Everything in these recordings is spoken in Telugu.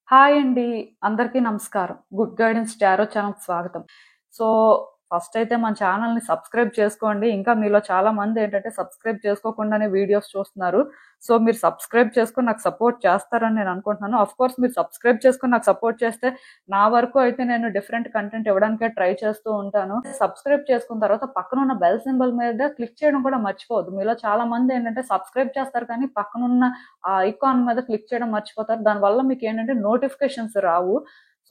హాయ్ అండి. అందరికీ నమస్కారం. గుడ్ గైడెన్స్ టారో ఛానల్‌కి స్వాగతం. సో, ఫస్ట్ అయితే మన ఛానల్‌ని సబ్స్క్రైబ్ చేసుకోండి. ఇంకా మీలో చాలా మంది ఏంటంటే సబ్స్క్రైబ్ చేసుకోకుండానే వీడియోస్ చూస్తున్నారు. సో, మీరు సబ్స్క్రైబ్ చేసుకొని నాకు సపోర్ట్ చేస్తారని నేను అనుకుంటున్నాను. ఆఫ్‌కోర్స్ మీరు సబ్స్క్రైబ్ చేసుకొని నాకు సపోర్ట్ చేస్తే నా వరకు అయితే నేను డిఫరెంట్ కంటెంట్ ఇవ్వడానికే ట్రై చేస్తూ ఉంటాను. సబ్స్క్రైబ్ చేసుకున్న తర్వాత పక్కనున్న బెల్ సింబల్ మీద క్లిక్ చేయడం కూడా మర్చిపోవద్దు. మీలో చాలా మంది ఏంటంటే సబ్స్క్రైబ్ చేస్తారు కానీ పక్కనున్న ఆ ఐకాన్ మీద క్లిక్ చేయడం మర్చిపోతారు. దానివల్ల మీకేంటంటే నోటిఫికేషన్స్ రావు.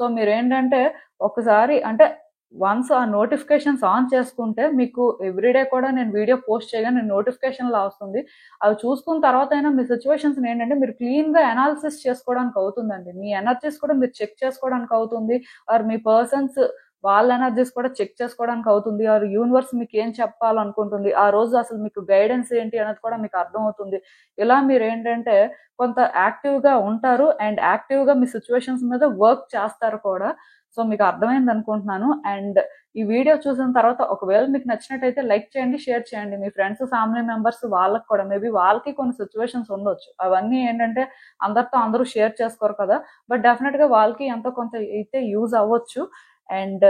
సో, మీరేంటంటే ఒకసారి అంటే వన్స్ ఆ నోటిఫికేషన్స్ ఆన్ చేసుకుంటే మీకు ఎవ్రీడే కూడా నేను వీడియో పోస్ట్ చేయగానే నోటిఫికేషన్‌లా వస్తుంది. అవి చూసుకున్న తర్వాతైనా మీ సిట్యుయేషన్స్‌ని ఏంటంటే మీరు క్లీన్‌గా అనాలిసిస్ చేసుకోవడానికి అవుతుందండి. మీ ఎనర్జీస్ కూడా మీరు చెక్ చేసుకోవడానికి అవుతుంది. ఆర్ మీ పర్సన్స్ వాళ్ళ ఎనర్జీస్ కూడా చెక్ చేసుకోవడానికి అవుతుంది. ఆర్ యూనివర్స్ మీకేం చెప్పాలనుకుంటుంది. ఆ రోజు అసలు మీకు గైడెన్స్ ఏంటి అనేది కూడా మీకు అర్థమవుతుంది. ఇలా మీరేంటంటే కొంత యాక్టివ్‌గా ఉంటారు. అండ్ యాక్టివ్‌గా మీ సిట్యుయేషన్స్ మీద వర్క్ చేస్తారు కూడా. సో, మీకు అర్థమైందనుకుంటున్నాను. అండ్ ఈ వీడియో చూసిన తర్వాత ఒకవేళ మీకు నచ్చినట్టయితే లైక్ చేయండి, షేర్ చేయండి. మీ ఫ్రెండ్స్, ఫ్యామిలీ మెంబర్స్ వాళ్ళకి కూడా మేబీ వాళ్ళకి కొన్ని సిట్యుయేషన్స్ ఉండొచ్చు. అవన్నీ ఏంటంటే అందరితో అందరూ షేర్ చేసుకోరు కదా! బట్ డెఫినిట్‌గా వాళ్ళకి ఎంతో కొంత అయితే యూజ్ అవ్వచ్చు. అండ్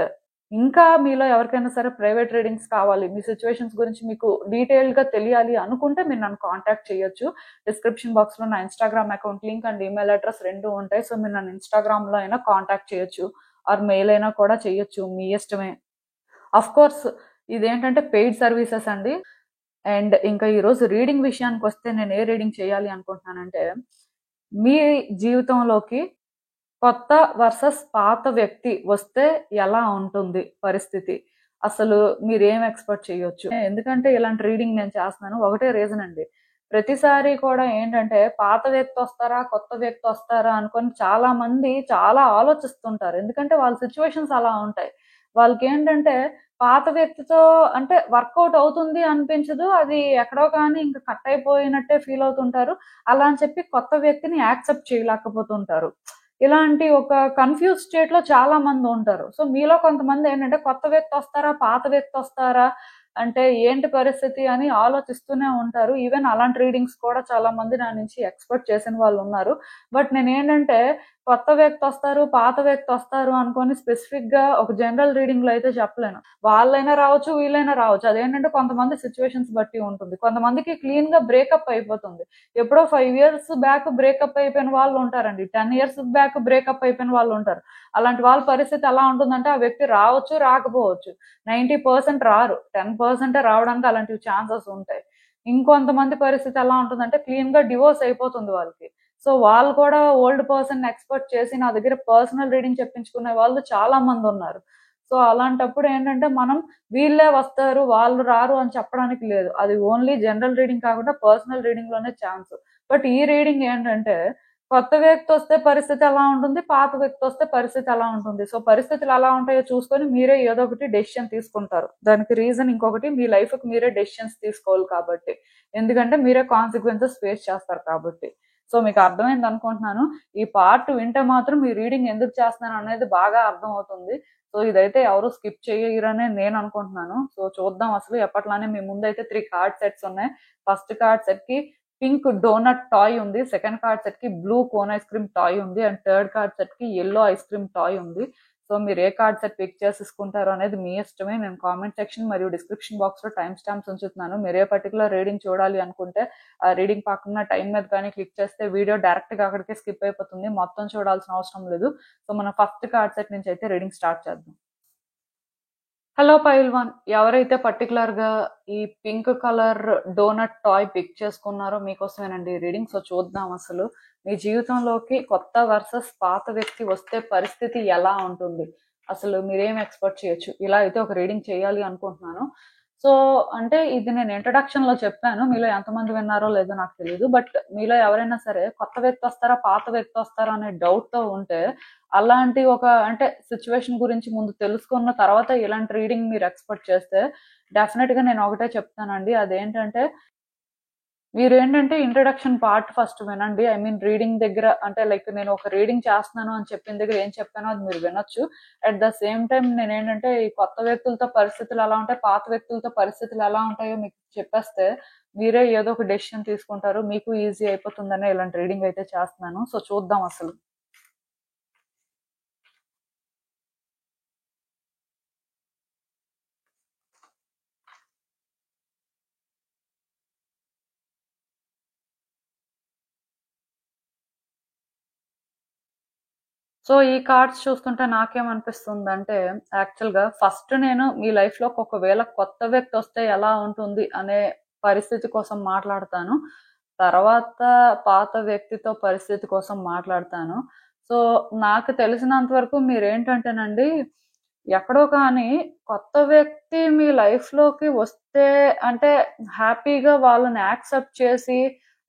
ఇంకా మీలో ఎవరికైనా సరే ప్రైవేట్ రీడింగ్స్ కావాలి, మీ సిట్యుయేషన్స్ గురించి మీకు డీటెయిల్‌గా తెలియాలి అనుకుంటే మీరు నన్ను కాంటాక్ట్ చేయొచ్చు. డిస్క్రిప్షన్ బాక్స్‌లో నా Instagram account link and email address 2 ఉంటాయి. సో, మీరు నన్ను ఇన్‌స్టాగ్రామ్‌లో అయినా కాంటాక్ట్ చేయొచ్చు. ఆర్ మెయిల్ అయినా కూడా చేయొచ్చు. మీ ఇష్టమే. ఆఫ్‌కోర్స్ ఇదేంటంటే పెయిడ్ సర్వీసెస్ అండి. అండ్ ఇంకా ఈరోజు రీడింగ్ విషయానికొస్తే నేను ఏ రీడింగ్ చేయాలి అనుకుంటున్నానంటే, మీ జీవితంలోకి కొత్త వర్సెస్ పాత వ్యక్తి వస్తే ఎలా ఉంటుంది పరిస్థితి? అసలు మీరేం ఎక్స్‌పెక్ట్ చేయొచ్చు? ఎందుకంటే ఇలాంటి రీడింగ్ నేను చేస్తున్నాను. ఒకటే రీజన్ అండి. ప్రతిసారి కూడా ఏంటంటే పాత వ్యక్తొస్తారా? కొత్త వ్యక్తొస్తారా? అనుకోని చాలా మంది చాలా ఆలోచిస్తుంటారు. ఎందుకంటే వాళ్ళ సిట్యుయేషన్స్ అలా ఉంటాయి. వాళ్ళకేంటంటే పాత వ్యక్తితో అంటే వర్కౌట్ అవుతుంది అనిపించదు. అది ఎక్కడో కానీ ఇంక కట్ అయిపోయినట్టే ఫీల్ అవుతుంటారు. అలా అని చెప్పి కొత్త వ్యక్తిని యాక్సెప్ట్ చేయలేకపోతుంటారు. ఇలాంటి ఒక కన్‌ఫ్యూజ్ స్టేట్‌లో చాలా మందుంటారు. సో, మీలో కొంతమందేంటంటే కొత్త వ్యక్తొస్తారా? పాత వ్యక్తొస్తారా? అంటే ఏంటి పరిస్థితి అని ఆలోచిస్తూనే ఉంటారు. ఈవెన్ అలాంటి రీడింగ్స్ కూడా చాలా మంది నా నుంచి ఎక్స్‌పెక్ట్ చేసిన వాళ్ళున్నారు. బట్ నేనేంటంటే కొత్త వ్యక్తొస్తారు, పాత వ్యక్తొస్తారు అనుకోని స్పెసిఫిక్‌గా ఒక జనరల్ రీడింగ్‌లో అయితే చెప్పలేను. వాళ్ళైనా రావచ్చు, వీళ్ళైనా రావచ్చు. అదేంటంటే కొంతమంది సిట్యుయేషన్స్ బట్టి ఉంటుంది. కొంతమందికి క్లీన్‌గా బ్రేకప్ అయిపోతుంది. ఎప్పుడో 5 ఇయర్స్ బ్యాక్ బ్రేకప్ అయిపోయిన వాళ్ళుంటారండి. 10 ఇయర్స్ బ్యాక్ బ్రేకప్ అయిపోయిన వాళ్ళుంటారు. అలాంటి వాళ్ళ పరిస్థితి ఎలా ఉంటుందంటే, ఆ వ్యక్తి రావచ్చు, రాకపోవచ్చు. 90% రారు. 10% రావడానికి అలాంటివి ఛాన్సెస్ ఉంటాయి. ఇంకొంతమంది పరిస్థితి ఎలా ఉంటుందంటే, క్లీన్‌గా డివోర్స్ అయిపోతుంది వాళ్ళకి. సో, వాళ్ళు కూడా ఓల్డ్ పర్సన్‌ని ఎక్స్‌పెక్ట్ చేసి నా దగ్గర పర్సనల్ రీడింగ్ చెప్పించుకునే వాళ్ళు చాలా మందున్నారు. సో, అలాంటప్పుడు ఏంటంటే, మనం వీళ్ళే వస్తారు, వాళ్ళు రారు అని చెప్పడానికి లేదు. అది ఓన్లీ జనరల్ రీడింగ్ కాకుండా పర్సనల్ రీడింగ్‌లోనే ఛాన్స్. బట్ ఈ రీడింగ్ ఏంటంటే, కొత్త వ్యక్తొస్తే పరిస్థితి ఎలా ఉంటుంది, పాత వ్యక్తొస్తే పరిస్థితి ఎలా ఉంటుంది. సో, పరిస్థితులు ఎలా ఉంటాయో చూసుకొని మీరే ఏదో ఒకటి డెసిషన్ తీసుకుంటారు. దానికి రీజన్ ఇంకొకటి మీ లైఫ్‌కి మీరే డెసిషన్స్ తీసుకోవాలి కాబట్టి. ఎందుకంటే మీరే కాన్సిక్వెన్సెస్ ఫేస్ చేస్తారు కాబట్టి. సో, మీకు అర్థమైందనుకుంటున్నాను. ఈ పార్ట్ వింటే మాత్రం ఈ రీడింగ్ ఎందుకు చేస్తున్నాననేది బాగా అర్థమవుతుంది. సో, ఇదైతే ఎవరు స్కిప్ చెయ్యరనే నేననుకుంటున్నాను. సో, చూద్దాం అసలు ఎప్పట్లానే మీ ముందైతే 3 కార్డ్ సెట్స్ ఉన్నాయి. ఫస్ట్ కార్డ్ సెట్‌కి పింక్ డోనట్ టాయ్ ఉంది. సెకండ్ కార్డ్ సెట్‌కి blue cone ice cream toy ఉంది. అండ్ థర్డ్ కార్డ్ సెట్‌కి యెల్లో ఐస్ క్రీమ్ టాయ్ ఉంది. సో, మీరు ఏ కార్డ్ సెట్ పిక్ చేసేసుకుంటారో అనేది మీ ఇష్టమే. నేను కామెంట్ సెక్షన్ మరియు డిస్క్రిప్షన్ బాక్స్‌లో టైమ్ స్టాంప్స్ ఉంచుతున్నాను. మీరు ఏ పర్టిక్యులర్ రీడింగ్ చూడాలి అనుకుంటే ఆ రీడింగ్ పక్కన టైమ్ మీద కానీ క్లిక్ చేస్తే వీడియో డైరెక్ట్‌గా అక్కడికే స్కిప్ అయిపోతుంది. మొత్తం చూడాల్సిన అవసరం లేదు. సో, మనం ఫస్ట్ కార్డ్ సెట్ నుంచి అయితే రీడింగ్ స్టార్ట్ చేద్దాం. హలో పైల్వాన్. ఎవరైతే పర్టిక్యులర్‌గా ఈ pink colour donut toy pick చేసుకున్నారో మీకోసమేనండి ఈ రీడింగ్. సో, చూద్దాం అసలు. మీ జీవితంలోకి కొత్త వర్సెస్ పాత వ్యక్తి వస్తే పరిస్థితి ఎలా ఉంటుంది? అసలు మీరేం ఎక్స్‌పెక్ట్ చేయొచ్చు? ఇలా అయితే ఒక రీడింగ్ చేయాలి అనుకుంటున్నాను. సో, అంటే ఇది నేను ఇంట్రడక్షన్‌లో చెప్పాను. మీలో ఎంతమంది విన్నారో లేదో నాకు తెలీదు. బట్ మీలో ఎవరైనా సరే కొత్త వ్యక్తొస్తారా? పాత వ్యక్తొస్తారా? అనే డౌట్‌తో ఉంటే అలాంటి ఒక అంటే సిట్యుయేషన్ గురించి ముందు తెలుసుకున్న తర్వాత ఇలాంటి రీడింగ్ మీరు ఎక్స్‌పెక్ట్ చేస్తే డెఫినిట్‌గా నేను ఒకటే చెప్తానండి. అదేంటంటే మీరేంటంటే ఇంట్రడక్షన్ పార్ట్ ఫస్ట్ వినండి. ఐ మీన్ రీడింగ్ దగ్గర అంటే లైక్ నేను ఒక రీడింగ్ చేస్తున్నాను అని చెప్పిన దగ్గర ఏం చెప్పానో అది మీరు వినొచ్చు. అట్ ద సేమ్ టైమ్ నేనేంటంటే ఈ కొత్త వ్యక్తులతో పరిస్థితులు ఎలా ఉంటాయి, పాత వ్యక్తులతో పరిస్థితులు ఎలా ఉంటాయో మీకు చెప్పేస్తే మీరే ఏదో ఒక డెసిషన్ తీసుకుంటారు. మీకు ఈజీ అయిపోతుందనే ఇలాంటి రీడింగ్ అయితే చేస్తున్నాను. సో, చూద్దాం అసలు. సో ఈ కార్డ్స్ చూస్తుంటే నాకేమనిపిస్తుందంటే, యాక్చువల్‌గా ఫస్ట్ నేను మీ లైఫ్‌లోకి ఒకవేళ కొత్త వ్యక్తి వస్తే ఎలా ఉంటుంది అనే పరిస్థితి కోసం మాట్లాడతాను. తర్వాత పాత వ్యక్తితో పరిస్థితి కోసం మాట్లాడతాను. సో నాకు తెలిసినంత వరకు మీరేంటంటేనండి, ఎక్కడో కానీ కొత్త వ్యక్తి మీ లైఫ్‌లోకి వస్తే అంటే హ్యాపీగా వాళ్ళని యాక్సెప్ట్ చేసి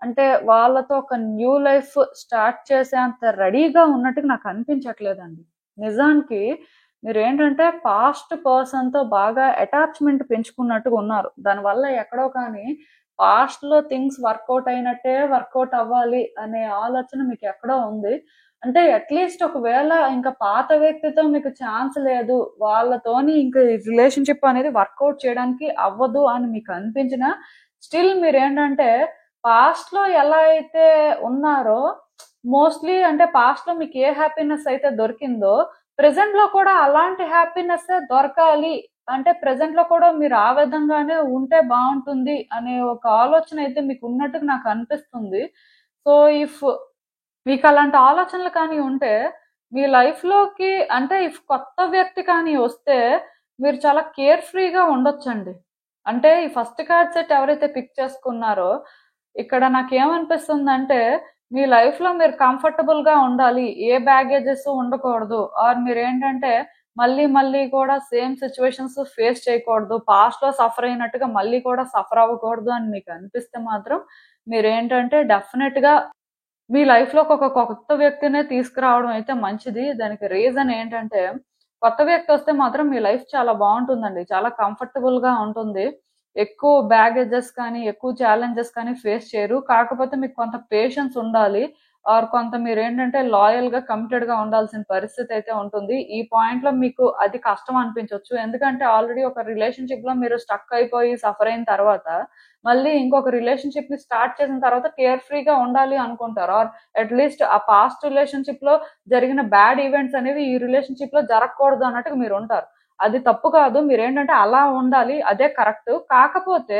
అంటే వాళ్ళతో ఒక న్యూ లైఫ్ స్టార్ట్ చేసేంత రెడీగా ఉన్నట్టుగా నాకు అనిపించట్లేదండి. నిజానికి మీరేంటంటే పాస్ట్ పర్సన్‌తో బాగా అటాచ్‌మెంట్ పెంచుకున్నట్టుగా ఉన్నారు. దానివల్ల ఎక్కడో కానీ పాస్ట్‌లో థింగ్స్ వర్కౌట్ అయినట్టే వర్కౌట్ అవ్వాలి అనే ఆలోచన మీకెక్కడో ఉంది. అంటే అట్‌లీస్ట్ ఒకవేళ ఇంక పాత వ్యక్తితో మీకు ఛాన్స్ లేదు. వాళ్ళతోని ఇంక ఈ రిలేషన్‌షిప్ అనేది వర్కౌట్ చేయడానికి అవ్వదు అని మీకు అనిపించినా, స్టిల్ మీరేంటంటే పాస్ట్‌లో ఎలా అయితే ఉన్నారో మోస్ట్‌లీ అంటే పాస్ట్‌లో మీకు ఏ హ్యాపీనెస్ అయితే దొరికిందో, ప్రెజెంట్‌లో కూడా అలాంటి హ్యాపీనెస్సే దొరకాలి. అంటే ప్రెజెంట్‌లో కూడా మీరు ఆ విధంగానే ఉంటే బావుంటుంది అనే ఒక ఆలోచన అయితే మీకున్నట్టుగా నాకు అనిపిస్తుంది. సో, ఇఫ్ మీకలాంటి ఆలోచనలు కానీ ఉంటే, మీ లైఫ్‌లోకి అంటే ఇఫ్ కొత్త వ్యక్తి కానీ వస్తే, మీరు చాలా కేర్ ఫ్రీగా ఉండొచ్చండి. అంటే ఈ ఫస్ట్ కార్డ్ సెట్ ఎవరైతే పిక్ చేసుకున్నారో, ఇక్కడ నాకేమనిపిస్తుందంటే, మీ లైఫ్‌లో మీరు కంఫర్టబుల్‌గా ఉండాలి. ఏ బ్యాగేజెస్ ఉండకూడదు. ఆర్ మీరేంటంటే, మళ్ళీ మళ్ళీ కూడా సేమ్ సిట్యుయేషన్స్ ఫేస్ చేయకూడదు. పాస్ట్‌లో సఫర్ అయినట్టుగా మళ్ళీ కూడా సఫర్ అవ్వకూడదు అని మీకు అనిపిస్తే మాత్రం, మీరేంటంటే డెఫినెట్‌గా మీ లైఫ్‌లోకి ఒక కొత్త వ్యక్తినే తీసుకురావడం అయితే మంచిది. దానికి రీజన్ ఏంటంటే, కొత్త వ్యక్తి వస్తే మాత్రం మీ లైఫ్ చాలా బావుంటుందండి. చాలా కంఫర్టబుల్‌గా ఉంటుంది. ఎక్కువ బ్యాగేజెస్ కానీ, ఎక్కువ ఛాలెంజెస్ కానీ ఫేస్ చేయరు. కాకపోతే మీకు కొంత పేషెన్స్ ఉండాలి. ఆర్ కొంత మీరేంటంటే లాయల్‌గా, కమిటెడ్‌గా ఉండాల్సిన పరిస్థితి అయితే ఉంటుంది. ఈ పాయింట్‌లో మీకు అది కష్టం అనిపించొచ్చు. ఎందుకంటే ఆల్రెడీ ఒక రిలేషన్‌షిప్‌లో మీరు స్టక్ అయిపోయి సఫర్ అయిన తర్వాత, మళ్ళీ ఇంకొక రిలేషన్‌షిప్‌ని స్టార్ట్ చేసిన తర్వాత కేర్ ఫ్రీగా ఉండాలి అనుకుంటారు. ఆర్ అట్‌లీస్ట్ ఆ పాస్ట్ రిలేషన్‌షిప్‌లో జరిగిన బ్యాడ్ ఈవెంట్స్ అనేవి ఈ రిలేషన్‌షిప్‌లో జరగకూడదు అన్నట్టుగా మీరుంటారు. అది తప్పు కాదు. మీరేంటంటే అలా ఉండాలి. అదే కరెక్ట్. కాకపోతే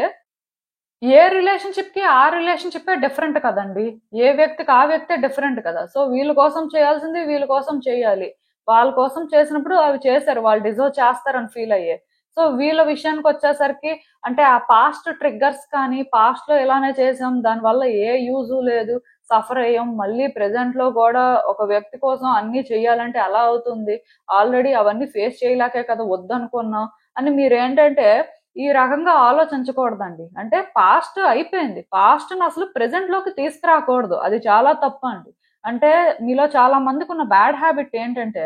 ఏ రిలేషన్‌షిప్‌కి ఆ రిలేషన్‌షిప్పే డిఫరెంట్ కదండీ! ఏ వ్యక్తికి ఆ వ్యక్తే డిఫరెంట్ కదా! సో, వీళ్ళ కోసం చేయాల్సింది వీళ్ళ కోసం చేయాలి. వాళ్ళ కోసం చేసినప్పుడు అవి చేశారు. వాళ్ళు డిజర్వ్ చేస్తారని ఫీల్ అయ్యాయి. సో, వీళ్ళ విషయానికొచ్చేసరికి అంటే ఆ పాస్ట్ ట్రిగ్గర్స్ కానీ, పాస్ట్‌లో ఇలానే చేసాం. దానివల్ల ఏ యూజు లేదు. సఫర్ అయ్యాం. మళ్ళీ ప్రెజెంట్‌లో గూడా ఒక వ్యక్తి కోసం అన్నీ చేయాలంటే ఎలా అవుతుంది? ఆల్రెడీ అవన్నీ ఫేస్ చేయలేకే కదా వద్దనుకున్నాం అని మీరేంటంటే ఈ రకంగా ఆలోచించకూడదండి. అంటే పాస్ట్ అయిపోయింది. పాస్ట్‌ని అసలు ప్రెజెంట్‌లోకి తీసుకురాకూడదు. అది చాలా తప్పండి. అంటే మీలో చాలా మందికున్న బ్యాడ్ హాబిట్ ఏంటంటే,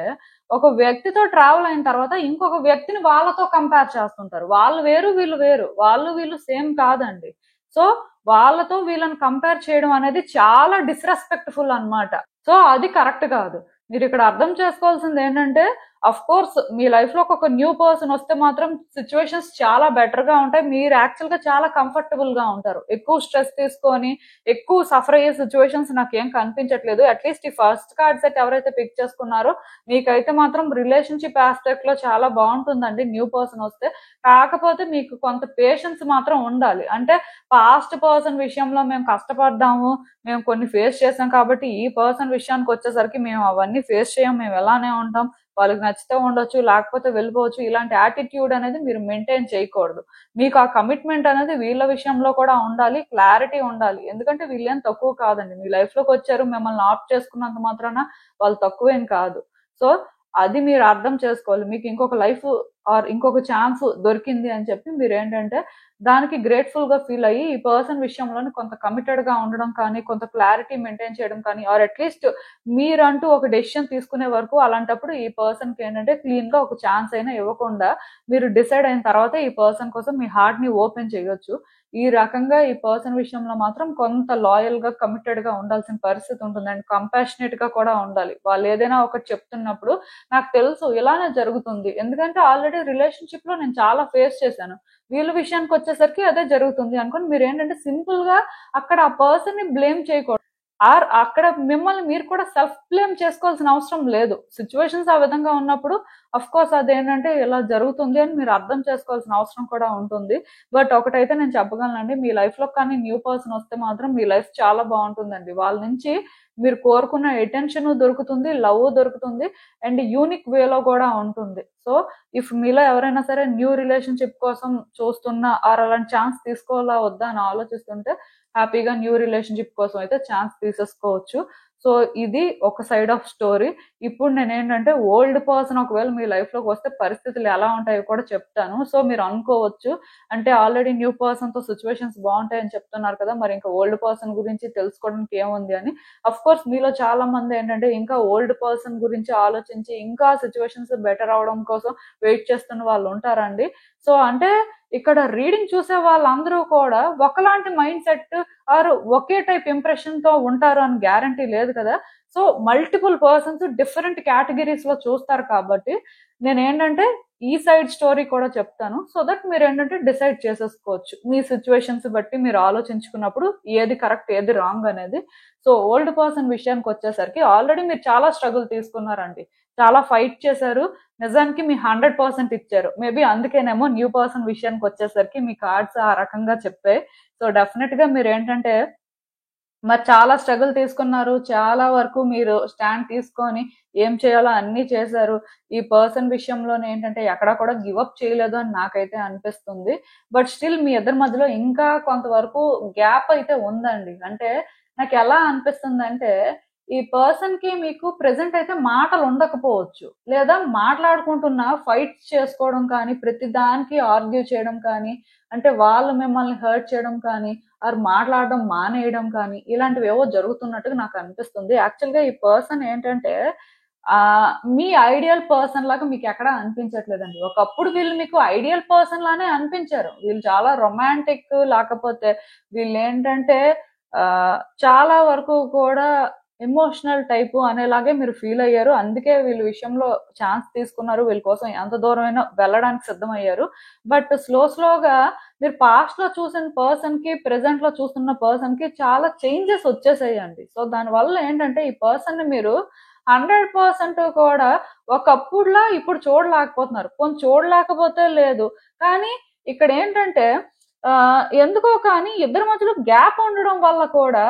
ఒక వ్యక్తితో ట్రావెల్ అయిన తర్వాత ఇంకొక వ్యక్తిని వాళ్ళతో కంపేర్ చేస్తుంటారు. వాళ్ళు వేరు, వీళ్ళు వేరు. వాళ్ళు వీళ్ళు సేమ్ కాదండి. సో, వాళ్ళతో వీళ్ళని కంపేర్ చేయడం అనేది చాలా డిస్‌రెస్పెక్ట్‌ఫుల్ అన్నమాట. సో, అది కరెక్ట్ కాదు. మీరిక్కడ అర్థం చేసుకోవాల్సిందేంటంటే ఆఫ్‌కోర్స్ మీ లైఫ్‌లోకి ఒక న్యూ పర్సన్ వస్తే మాత్రం సిట్యుయేషన్స్ చాలా బెటర్‌గా ఉంటాయి. మీరు యాక్చువల్‌గా చాలా కంఫర్టబుల్‌గా ఉంటారు. ఎక్కువ స్ట్రెస్ తీసుకొని, ఎక్కువ సఫర్ అయ్యే సిట్యుయేషన్స్ నాకేం కనిపించట్లేదు. అట్‌లీస్ట్ ఈ ఫస్ట్ కార్డ్ సెట్ ఎవరైతే పిక్ చేసుకున్నారో మీకైతే మాత్రం రిలేషన్‌షిప్ యాస్పెక్ట్‌లో చాలా బావుంటుందండి న్యూ పర్సన్ వస్తే. కాకపోతే మీకు కొంత పేషెన్స్ మాత్రం ఉండాలి. అంటే పాస్ట్ పర్సన్ విషయంలో మేము కష్టపడ్డాము, మేము కొన్ని ఫేస్ చేసాం కాబట్టి ఈ పర్సన్ విషయానికొచ్చేసరికి మేము అవన్నీ ఫేస్ చేయం. మేము ఎలానే ఉంటాం. వాళ్ళకి నచ్చితే ఉండొచ్చు, లేకపోతే వెళ్ళిపోవచ్చు. ఇలాంటి యాటిట్యూడ్ అనేది మీరు మెయింటైన్ చేయకూడదు. మీకు ఆ కమిట్మెంట్ అనేది వీళ్ళ విషయంలో కూడా ఉండాలి. క్లారిటీ ఉండాలి. ఎందుకంటే వీళ్ళేం తక్కువ కాదండి. మీ లైఫ్‌లోకొచ్చారు. మిమ్మల్ని ఆప్ట్ చేసుకున్నంత మాత్రాన వాళ్ళు తక్కువేం కాదు. సో, అది మీరు అర్థం చేసుకోవాలి. మీకు ఇంకొక లైఫ్ ఆర్ ఇంకొక ఛాన్స్ దొరికింది అని చెప్పి మీరేంటంటే దానికి గ్రేట్‌ఫుల్‌గా ఫీల్ అయ్యి ఈ పర్సన్ విషయంలోని కొంత కమిటెడ్‌గా ఉండడం కానీ, కొంత క్లారిటీ మెయింటైన్ చేయడం కానీ ఆర్ అట్‌లీస్ట్ మీరంటూ ఒక డెసిషన్ తీసుకునే వరకు అలాంటప్పుడు ఈ పర్సన్‌కేంటంటే క్లీన్‌గా ఒక ఛాన్స్ అయినా ఇవ్వకుండా మీరు డిసైడ్ అయిన తర్వాతే ఈ పర్సన్ కోసం మీ హార్ట్‌ని ఓపెన్ చేయొచ్చు. ఈ రకంగా ఈ పర్సన్ విషయంలో మాత్రం కొంత లాయల్‌గా, కమిటెడ్‌గా ఉండాల్సిన పరిస్థితి ఉంటుంది. అండ్ కంపాషనేట్‌గా కూడా ఉండాలి. వాళ్ళేదైనా ఒకటి చెప్తున్నప్పుడు నాకు తెలుసు ఇలానే జరుగుతుంది. ఎందుకంటే ఆల్రెడీ రిలేషన్‌షిప్‌లో నేను చాలా ఫేస్ చేశాను. వీళ్ళ విషయానికొచ్చేసరికి అదే జరుగుతుంది అనుకోని మీరేంటంటే సింపుల్‌గా అక్కడ ఆ పర్సన్‌ని బ్లేమ్ చేయకూడదు. ఆర్ అక్కడ మిమ్మల్ని మీరు కూడా సెల్ఫ్ బ్లేమ్ చేసుకోవాల్సిన అవసరం లేదు. సిట్యుయేషన్స్ ఆ విధంగా ఉన్నప్పుడు ఆఫ్‌కోర్స్ అదేంటంటే ఇలా జరుగుతుంది అని మీరు అర్థం చేసుకోవాల్సిన అవసరం కూడా ఉంటుంది. బట్ ఒకటైతే నేను చెప్పగలనండి. మీ లైఫ్‌లో కానీ న్యూ పర్సన్ వస్తే మాత్రం మీ లైఫ్ చాలా బావుంటుందండి. వాళ్ళ నుంచి మీరు కోరుకున్న అటెన్షన్ దొరుకుతుంది, లవ్ దొరుకుతుంది, అండ్ యూనిక్ వేలో కూడా ఉంటుంది. సో ఇఫ్ మీలో ఎవరైనా సరే న్యూ రిలేషన్షిప్ కోసం చూస్తున్నా ఆర్ అలాంటి ఛాన్స్ తీసుకోవాలా వద్దా అని ఆలోచిస్తుంటే హ్యాపీగా న్యూ రిలేషన్షిప్ కోసం అయితే ఛాన్స్ తీసేసుకోవచ్చు. సో ఇది ఒక సైడ్ ఆఫ్ స్టోరీ. ఇప్పుడు నేను ఏంటంటే ఓల్డ్ పర్సన్ ఒకవేళ మీ లైఫ్ లోకి వస్తే పరిస్థితులు ఎలా ఉంటాయో కూడా చెప్తాను. సో మీరు అనుకోవచ్చు, అంటే ఆల్రెడీ న్యూ పర్సన్ తో సిచ్యువేషన్స్ బాగుంటాయని చెప్తున్నారు కదా, మరి ఇంకా ఓల్డ్ పర్సన్ గురించి తెలుసుకోవడానికి ఏముంది అని. అఫ్ కోర్స్ మీలో చాలా మంది ఏంటంటే ఇంకా ఓల్డ్ పర్సన్ గురించి ఆలోచించి ఇంకా సిచ్యువేషన్స్ బెటర్ అవడం కోసం వెయిట్ చేస్తున్న వాళ్ళు ఉంటారండి. సో అంటే ఇక్కడ రీడింగ్ చూసే వాళ్ళందరూ కూడా ఒకలాంటి మైండ్ సెట్ ఆర్ ఒకే టైప్ ఇంప్రెషన్ తో ఉంటారు అని గ్యారంటీ లేదు కదా. So multiple persons different categories లో చూస్తారు కాబట్టి నేను ఏంటంటే ఈ సైడ్ స్టోరీ కూడా చెప్తాను. సో దట్ మీరు ఏంటంటే డిసైడ్ చేసేసుకోవచ్చు మీ సిచ్యువేషన్స్ బట్టి మీరు ఆలోచించుకున్నప్పుడు ఏది కరెక్ట్ ఏది రాంగ్ అనేది. సో ఓల్డ్ పర్సన్ విషయానికి వచ్చేసరికి ఆల్రెడీ మీరు చాలా స్ట్రగుల్ తీసుకున్నారండి, చాలా ఫైట్ చేశారు, నిజానికి మీ 100% ఇచ్చారు. మేబీ అందుకేనేమో న్యూ పర్సన్ విషయానికి వచ్చేసరికి మీ కార్డ్స్ ఆ రకంగా చెప్పాయి. సో డెఫినెట్ గా మీరు ఏంటంటే మరి చాలా స్ట్రగుల్ తీసుకున్నారు, చాలా వరకు మీరు స్టాండ్ తీసుకొని ఏం చేయాలో అన్ని చేశారు. ఈ పర్సన్ విషయంలోనే ఏంటంటే ఎక్కడా కూడా గివ్ అప్ చేయలేదు అని నాకైతే అనిపిస్తుంది. బట్ స్టిల్ మీ ఇద్దరి మధ్యలో ఇంకా కొంతవరకు గ్యాప్ అయితే ఉందండి. అంటే నాకు ఎలా అనిపిస్తుంది అంటే ఈ పర్సన్ కి మీకు ప్రెసెంట్ అయితే మాటలు ఉండకపోవచ్చు, లేదా మాట్లాడుకుంటున్నా ఫైట్స్ చేసుకోవడం కానీ, ప్రతి దానికి ఆర్గ్యూ చేయడం కానీ, అంటే వాళ్ళు మిమ్మల్ని హర్ట్ చేయడం కానీ ఆర్ మాట్లాడడం మానేయడం కానీ ఇలాంటివి ఏవో జరుగుతున్నట్టుగా నాకు అనిపిస్తుంది. యాక్చువల్ గా ఈ పర్సన్ ఏంటంటే ఆ మీ ఐడియల్ పర్సన్ లాగా మీకు ఎక్కడా అనిపించట్లేదండి. ఒకప్పుడు వీళ్ళు మీకు ఐడియల్ పర్సన్ లానే అనిపించారు. వీళ్ళు చాలా రొమాంటిక్, లేకపోతే వీళ్ళు ఏంటంటే ఆ చాలా వరకు కూడా ఎమోషనల్ టైపు అనేలాగే మీరు ఫీల్ అయ్యారు. అందుకే వీళ్ళ విషయంలో ఛాన్స్ తీసుకున్నారు, వీళ్ళ కోసం ఎంత దూరమైనా వెళ్ళడానికి సిద్ధమయ్యారు. బట్ స్లోగా మీరు పాస్ట్ లో చూసిన పర్సన్ కి ప్రెసెంట్ లో చూస్తున్న పర్సన్ కి చాలా చేంజెస్ వచ్చేసాయండి. సో దానివల్ల ఏంటంటే ఈ పర్సన్ ని మీరు 100% కూడా ఒకప్పుడులా ఇప్పుడు చూడలేకపోతున్నారు. కొంచెం చూడలేకపోతే లేదు, కానీ ఇక్కడ ఏంటంటే ఎందుకో కానీ ఇద్దరి మధ్యలో గ్యాప్ ఉండడం వల్ల కూడా,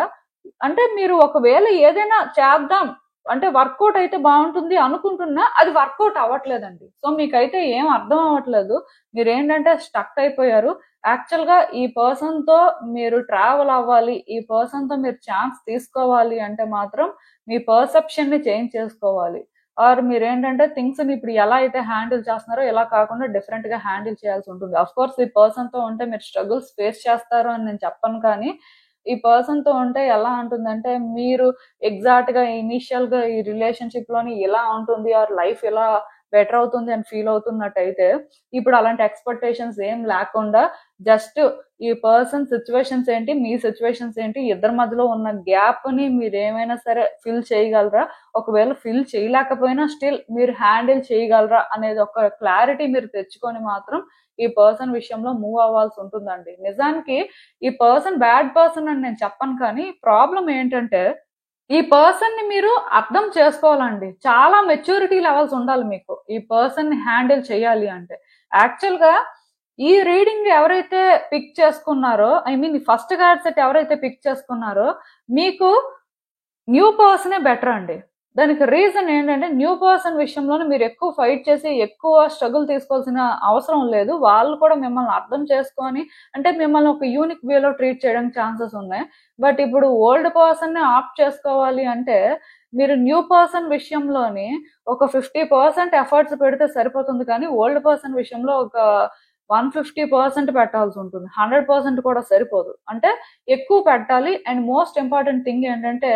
అంటే మీరు ఒకవేళ ఏదైనా చేద్దాం అంటే వర్కౌట్ అయితే బాగుంటుంది అనుకుంటున్నా అది వర్కౌట్ అవ్వట్లేదండి. సో మీకైతే ఏం అర్థం అవ్వట్లేదు, మీరు ఏంటంటే స్టక్ అయిపోయారు. యాక్చువల్ గా ఈ పర్సన్ తో మీరు ట్రావెల్ అవ్వాలి, ఈ పర్సన్ తో మీరు ఛాన్స్ తీసుకోవాలి అంటే మాత్రం మీ పర్సెప్షన్ ని చేంజ్ చేసుకోవాలి. ఆర్ మీరు ఏంటంటే థింగ్స్ ని ఇప్పుడు ఎలా అయితే హ్యాండిల్ చేస్తున్నారో ఇలా కాకుండా డిఫరెంట్ గా హ్యాండిల్ చేయాల్సి ఉంటుంది. అఫ్ కోర్స్ ఈ పర్సన్ తో ఉంటే మీరు స్ట్రగుల్స్ ఫేస్ చేస్తారు అని నేను చెప్పను, కానీ ఈ పర్సన్ తో ఉంటే ఎలా ఉంటుందంటే మీరు ఎగ్జాక్ట్ గా ఇనిషియల్ గా ఈ రిలేషన్షిప్ లోని ఇలా ఉంటుంది ఆర్ లైఫ్ ఇలా బెటర్ అవుతుంది అని ఫీల్ అవుతున్నట్టయితే ఇప్పుడు అలాంటి ఎక్స్పెక్టేషన్స్ ఏం లేకుండా జస్ట్ ఈ పర్సన్ సిచ్యువేషన్స్ ఏంటి, మీ సిచ్యువేషన్స్ ఏంటి, ఇద్దరి మధ్యలో ఉన్న గ్యాప్ ని మీరు ఏమైనా సరే ఫిల్ చేయగలరా, ఒకవేళ ఫిల్ చేయలేకపోయినా స్టిల్ మీరు హ్యాండిల్ చేయగలరా అనేది ఒక క్లారిటీ మీరు తెచ్చుకొని మాత్రం ఈ పర్సన్ విషయంలో మూవ్ అవ్వాల్సి ఉంటుందండి. నిజానికి ఈ పర్సన్ బ్యాడ్ పర్సన్ అని నేను చెప్పను, కానీ ప్రాబ్లం ఏంటంటే ఈ పర్సన్ ని మీరు అర్థం చేసుకోవాలండి. చాలా మెచ్యూరిటీ లెవెల్స్ ఉండాలి మీకు ఈ పర్సన్ ని హ్యాండిల్ చేయాలి అంటే. యాక్చువల్ గా ఈ రీడింగ్ ఎవరైతే పిక్ చేసుకున్నారో, I mean first card set ఎవరైతే పిక్ చేసుకున్నారో మీకు న్యూ పర్సనే బెటర్ అండి. దానికి రీజన్ ఏంటంటే న్యూ పర్సన్ విషయంలోనే మీరు ఎక్కువ ఫైట్ చేసి ఎక్కువ స్ట్రగుల్ తీసుకోవాల్సిన అవసరం లేదు. వాళ్ళు కూడా మిమ్మల్ని అర్థం చేసుకొని అంటే మిమ్మల్ని ఒక యూనిక్ వేలో ట్రీట్ చేయడానికి ఛాన్సెస్ ఉన్నాయి. బట్ ఇప్పుడు ఓల్డ్ పర్సన్ ని ఆప్ట్ చేసుకోవాలి అంటే మీరు న్యూ పర్సన్ విషయంలోని ఒక 50% ఎఫర్ట్స్ పెడితే సరిపోతుంది, కానీ ఓల్డ్ పర్సన్ విషయంలో ఒక 150% పెట్టాల్సి ఉంటుంది. 100% కూడా సరిపోదు, అంటే ఎక్కువ పెట్టాలి. అండ్ మోస్ట్ ఇంపార్టెంట్ థింగ్ ఏంటంటే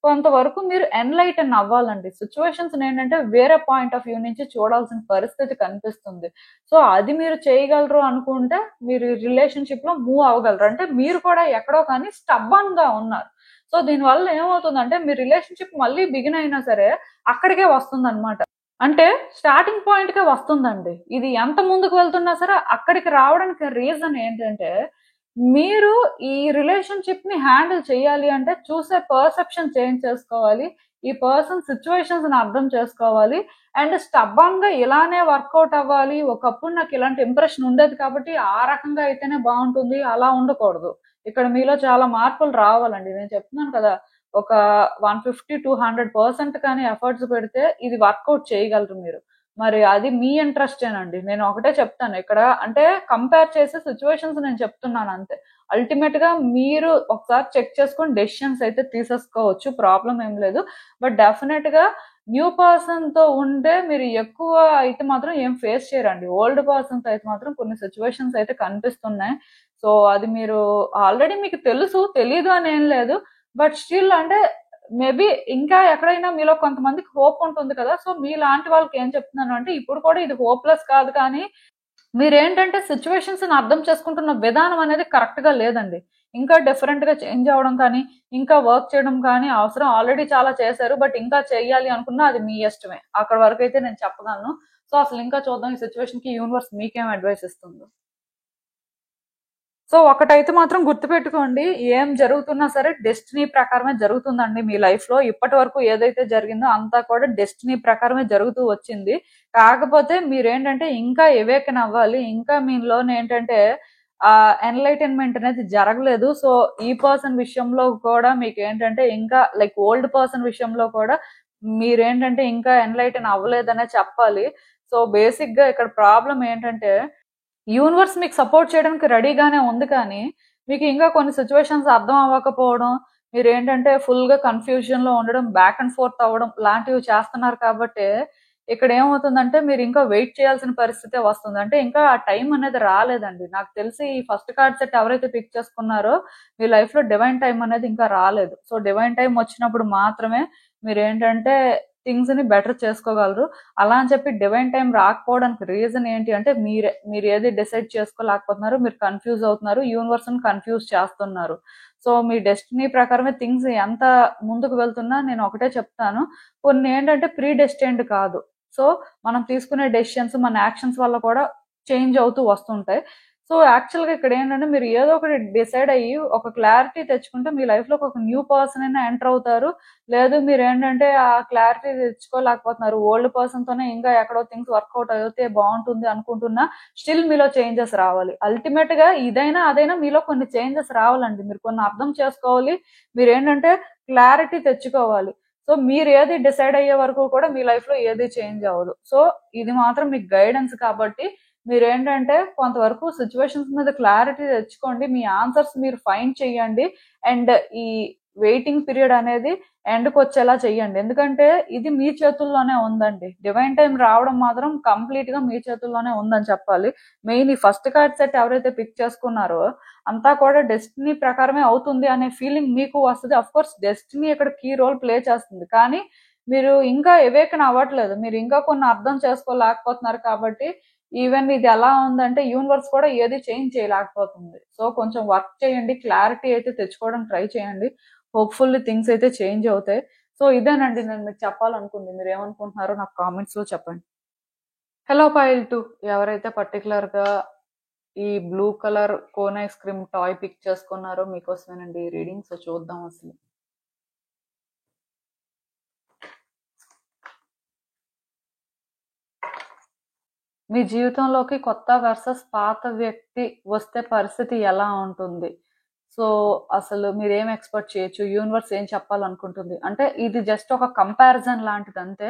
కొంతవరకు మీరు ఎన్లైటన్ అవ్వాలండి. సిచ్యువేషన్స్ ఏంటంటే వేరే పాయింట్ ఆఫ్ వ్యూ నుంచి చూడాల్సిన పరిస్థితి కనిపిస్తుంది. సో అది మీరు చేయగలరు అనుకుంటే మీరు రిలేషన్షిప్ లో మూవ్ అవ్వగలరు. అంటే మీరు కూడా ఎక్కడో కానీ స్టబ్బన్ గా ఉన్నారు. సో దీనివల్ల ఏమవుతుందంటే మీ రిలేషన్షిప్ మళ్ళీ బిగిన్ అయినా సరే అక్కడికే వస్తుంది అనమాట. అంటే స్టార్టింగ్ పాయింట్ కే వస్తుందండి. ఇది ఎంత ముందుకు వెళ్తున్నా సరే అక్కడికి రావడానికి రీజన్ ఏంటంటే మీరు ఈ రిలేషన్షిప్ ని హ్యాండిల్ చేయాలి అంటే చూసే పర్సెప్షన్ చేంజ్ చేసుకోవాలి, ఈ పర్సన్ సిచ్యువేషన్స్ ని అర్థం చేసుకోవాలి, అండ్ స్టబ్బన్ గా ఇలానే వర్కౌట్ అవ్వాలి. ఒకప్పుడు నాకు ఇలాంటి ఇంప్రెషన్ ఉండేది కాబట్టి ఆ రకంగా అయితేనే బాగుంటుంది, అలా ఉండకూడదు. ఇక్కడ మీలో చాలా మార్పులు రావాలండి. నేను చెప్తున్నాను కదా, ఒక 150-200% కానీ ఎఫర్ట్స్ పెడితే ఇది వర్కౌట్ చేయగలరు మీరు. మరి అది మీ ఇంట్రెస్టేనండి. నేను ఒకటే చెప్తాను ఇక్కడ, అంటే కంపేర్ చేసే సిచ్యువేషన్స్ నేను చెప్తున్నాను అంతే. అల్టిమేట్ గా మీరు ఒకసారి చెక్ చేసుకొని డెసిషన్స్ అయితే తీసేసుకోవచ్చు, ప్రాబ్లం ఏం లేదు. బట్ డెఫినెట్ గా న్యూ పర్సన్ తో ఉంటే మీరు ఎక్కువ అయితే మాత్రం ఏం ఫేస్ చేయరండి. ఓల్డ్ పర్సన్స్ అయితే మాత్రం కొన్ని సిచ్యువేషన్స్ అయితే కనిపిస్తున్నాయి. సో అది మీరు ఆల్రెడీ మీకు తెలుసు, తెలీదు అని ఏం లేదు. బట్ స్టిల్ అంటే మేబీ ఇంకా ఎక్కడైనా మీలో కొంతమందికి హోప్ ఉంటుంది కదా. సో మీలాంటి వాళ్ళకి ఏం చెప్తున్నాను అంటే, ఇప్పుడు కూడా ఇది హోప్లెస్ కాదు, కానీ మీరేంటంటే సిచ్యువేషన్స్ అర్థం చేసుకుంటున్న విధానం అనేది కరెక్ట్ గా లేదండి. ఇంకా డిఫరెంట్ గా చేంజ్ అవ్వడం కానీ, ఇంకా వర్క్ చేయడం కానీ అవసరం. ఆల్రెడీ చాలా చేశారు, బట్ ఇంకా చేయాలి అనుకున్నా అది మీ ఇష్టమే. అక్కడ వరకు అయితే నేను చెప్పగలను. సో అసలు ఇంకా చూద్దాం ఈ సిచ్యువేషన్ కి యూనివర్స్ మీకేం అడ్వైస్ ఇస్తుందో. సో ఒకటైతే మాత్రం గుర్తుపెట్టుకోండి, ఏం జరుగుతున్నా సరే డెస్టినీ ప్రకారమే జరుగుతుందండి మీ లైఫ్ లో. ఇప్పటి వరకు ఏదైతే జరిగిందో అంతా కూడా డెస్టినీ ప్రకారమే జరుగుతూ వచ్చింది. కాకపోతే మీరేంటంటే ఇంకా ఎవేకన్ అవ్వాలి. ఇంకా మీలోనే ఏంటంటే ఆ ఎన్లైటన్మెంట్ అనేది జరగలేదు. సో ఈ పర్సన్ విషయంలో కూడా మీకు ఏంటంటే ఇంకా లైక్ ఓల్డ్ పర్సన్ విషయంలో కూడా మీరేంటంటే ఇంకా ఎన్లైటన్ అవ్వలేదనే చెప్పాలి. సో బేసిక్ గా ఇక్కడ ప్రాబ్లం ఏంటంటే, యూనివర్స్ మీకు సపోర్ట్ చేయడానికి రెడీగానే ఉంది, కానీ మీకు ఇంకా కొన్ని సిచ్యువేషన్స్ అర్థం అవ్వకపోవడం, మీరు ఏంటంటే ఫుల్ గా కన్ఫ్యూజన్ లో ఉండడం, బ్యాక్ అండ్ ఫోర్త్ అవ్వడం లాంటివి చేస్తున్నారు. కాబట్టి ఇక్కడ ఏమవుతుందంటే మీరు ఇంకా వెయిట్ చేయాల్సిన పరిస్థితే వస్తుంది. అంటే ఇంకా ఆ టైం అనేది రాలేదండి. నాకు తెలిసి ఈ ఫస్ట్ కార్డ్ సెట్ ఎవరైతే పిక్ చేసుకున్నారో మీ లైఫ్ లో డివైన్ టైం అనేది ఇంకా రాలేదు. సో డివైన్ టైం వచ్చినప్పుడు మాత్రమే మీరు ఏంటంటే థింగ్స్ ని బెటర్ చేసుకోగలరు. అలా అని చెప్పి డివైన్ టైం రాకపోవడానికి రీజన్ ఏంటి అంటే, మీరు ఏది డిసైడ్ చేసుకోలేకపోతున్నారు, మీరు కన్ఫ్యూజ్ అవుతున్నారు, యూనివర్స్ ని కన్ఫ్యూజ్ చేస్తున్నారు. సో మీ డెస్టినీ ప్రకారమే థింగ్స్ ఎంత ముందుకు వెళ్తున్నా నేను ఒకటే చెప్తాను, కొన్ని ఏంటంటే ప్రీ డెస్టిన్డ్ కాదు. సో మనం తీసుకునే డెసిషన్స్ మన యాక్షన్స్ వల్ల కూడా చేంజ్ అవుతూ వస్తుంటాయి. సో యాక్చువల్ గా ఇక్కడ ఏంటంటే మీరు ఏదో ఒకటి డిసైడ్ అయ్యి ఒక క్లారిటీ తెచ్చుకుంటే మీ లైఫ్ లో ఒక న్యూ పర్సన్ అయినా ఎంటర్ అవుతారు. లేదు మీరు ఏంటంటే ఆ క్లారిటీ తెచ్చుకోలేకపోతున్నారు, ఓల్డ్ పర్సన్ తోనే ఇంకా ఎక్కడో థింగ్స్ వర్కౌట్ అయితే బాగుంటుంది అనుకుంటున్నా, స్టిల్ మీలో చేంజెస్ రావాలి. అల్టిమేట్ గా ఇదైనా అదైనా మీలో కొన్ని చేంజెస్ రావాలండి. మీరు కొన్ని అర్థం చేసుకోవాలి, మీరు ఏంటంటే క్లారిటీ తెచ్చుకోవాలి. సో మీరు ఏది డిసైడ్ అయ్యే వరకు కూడా మీ లైఫ్ లో ఏది చేంజ్ అవ్వదు. సో ఇది మాత్రం మీకు గైడెన్స్ కాబట్టి మీరు ఏంటంటే కొంతవరకు సిచ్యువేషన్స్ మీద క్లారిటీ తెచ్చుకోండి, మీ ఆన్సర్స్ మీరు ఫైండ్ చేయండి. అండ్ ఈ వెయిటింగ్ పీరియడ్ అనేది ఎండ్కి వచ్చేలా చెయ్యండి. ఎందుకంటే ఇది మీ చేతుల్లోనే ఉందండి. డివైన్ టైం రావడం మాత్రం కంప్లీట్ గా మీ చేతుల్లోనే ఉందని చెప్పాలి. మెయిన్ ఈ ఫస్ట్ కార్డ్ సెట్ ఎవరైతే పిక్ చేసుకున్నారో అంతా కూడా డెస్టినీ ప్రకారమే అవుతుంది అనే ఫీలింగ్ మీకు వస్తుంది. అఫ్ కోర్స్ డెస్టినీ ఇక్కడ కీ రోల్ ప్లే చేస్తుంది, కానీ మీరు ఇంకా ఎవేకన్ అవ్వట్లేదు, మీరు ఇంకా కొన్ని అర్థం చేసుకోలేకపోతున్నారు. కాబట్టి ఈవెన్ ఇది ఎలా ఉందంటే యూనివర్స్ కూడా ఏది చేంజ్ చేయలేకపోతుంది. సో కొంచెం వర్క్ చేయండి, క్లారిటీ అయితే తెచ్చుకోవడం ట్రై చేయండి. హోప్ఫుల్లీ థింగ్స్ అయితే చేంజ్ అవుతాయి. సో ఇదేనండి నేను మీకు చెప్పాలనుకుంది. మీరు ఏమనుకుంటున్నారో నాకు కామెంట్స్ లో చెప్పండి. హలో పైల్ 2, ఎవరైతే పర్టికులర్ గా ఈ blue colour cone ice cream toy pick చేసుకున్నారో మీకోసమేనండి ఈ రీడింగ్. సో చూద్దాం అసలు. మీ జీవితంలోకి కొత్త వర్సెస్ పాత వ్యక్తి వస్తే పరిస్థితి ఎలా ఉంటుంది? సో అసలు మీరేం ఎక్స్పెక్ట్ చేయొచ్చు, యూనివర్స్ ఏం చెప్పాలనుకుంటుంది అంటే, ఇది జస్ట్ ఒక కంపారిజన్ లాంటిది అంతే.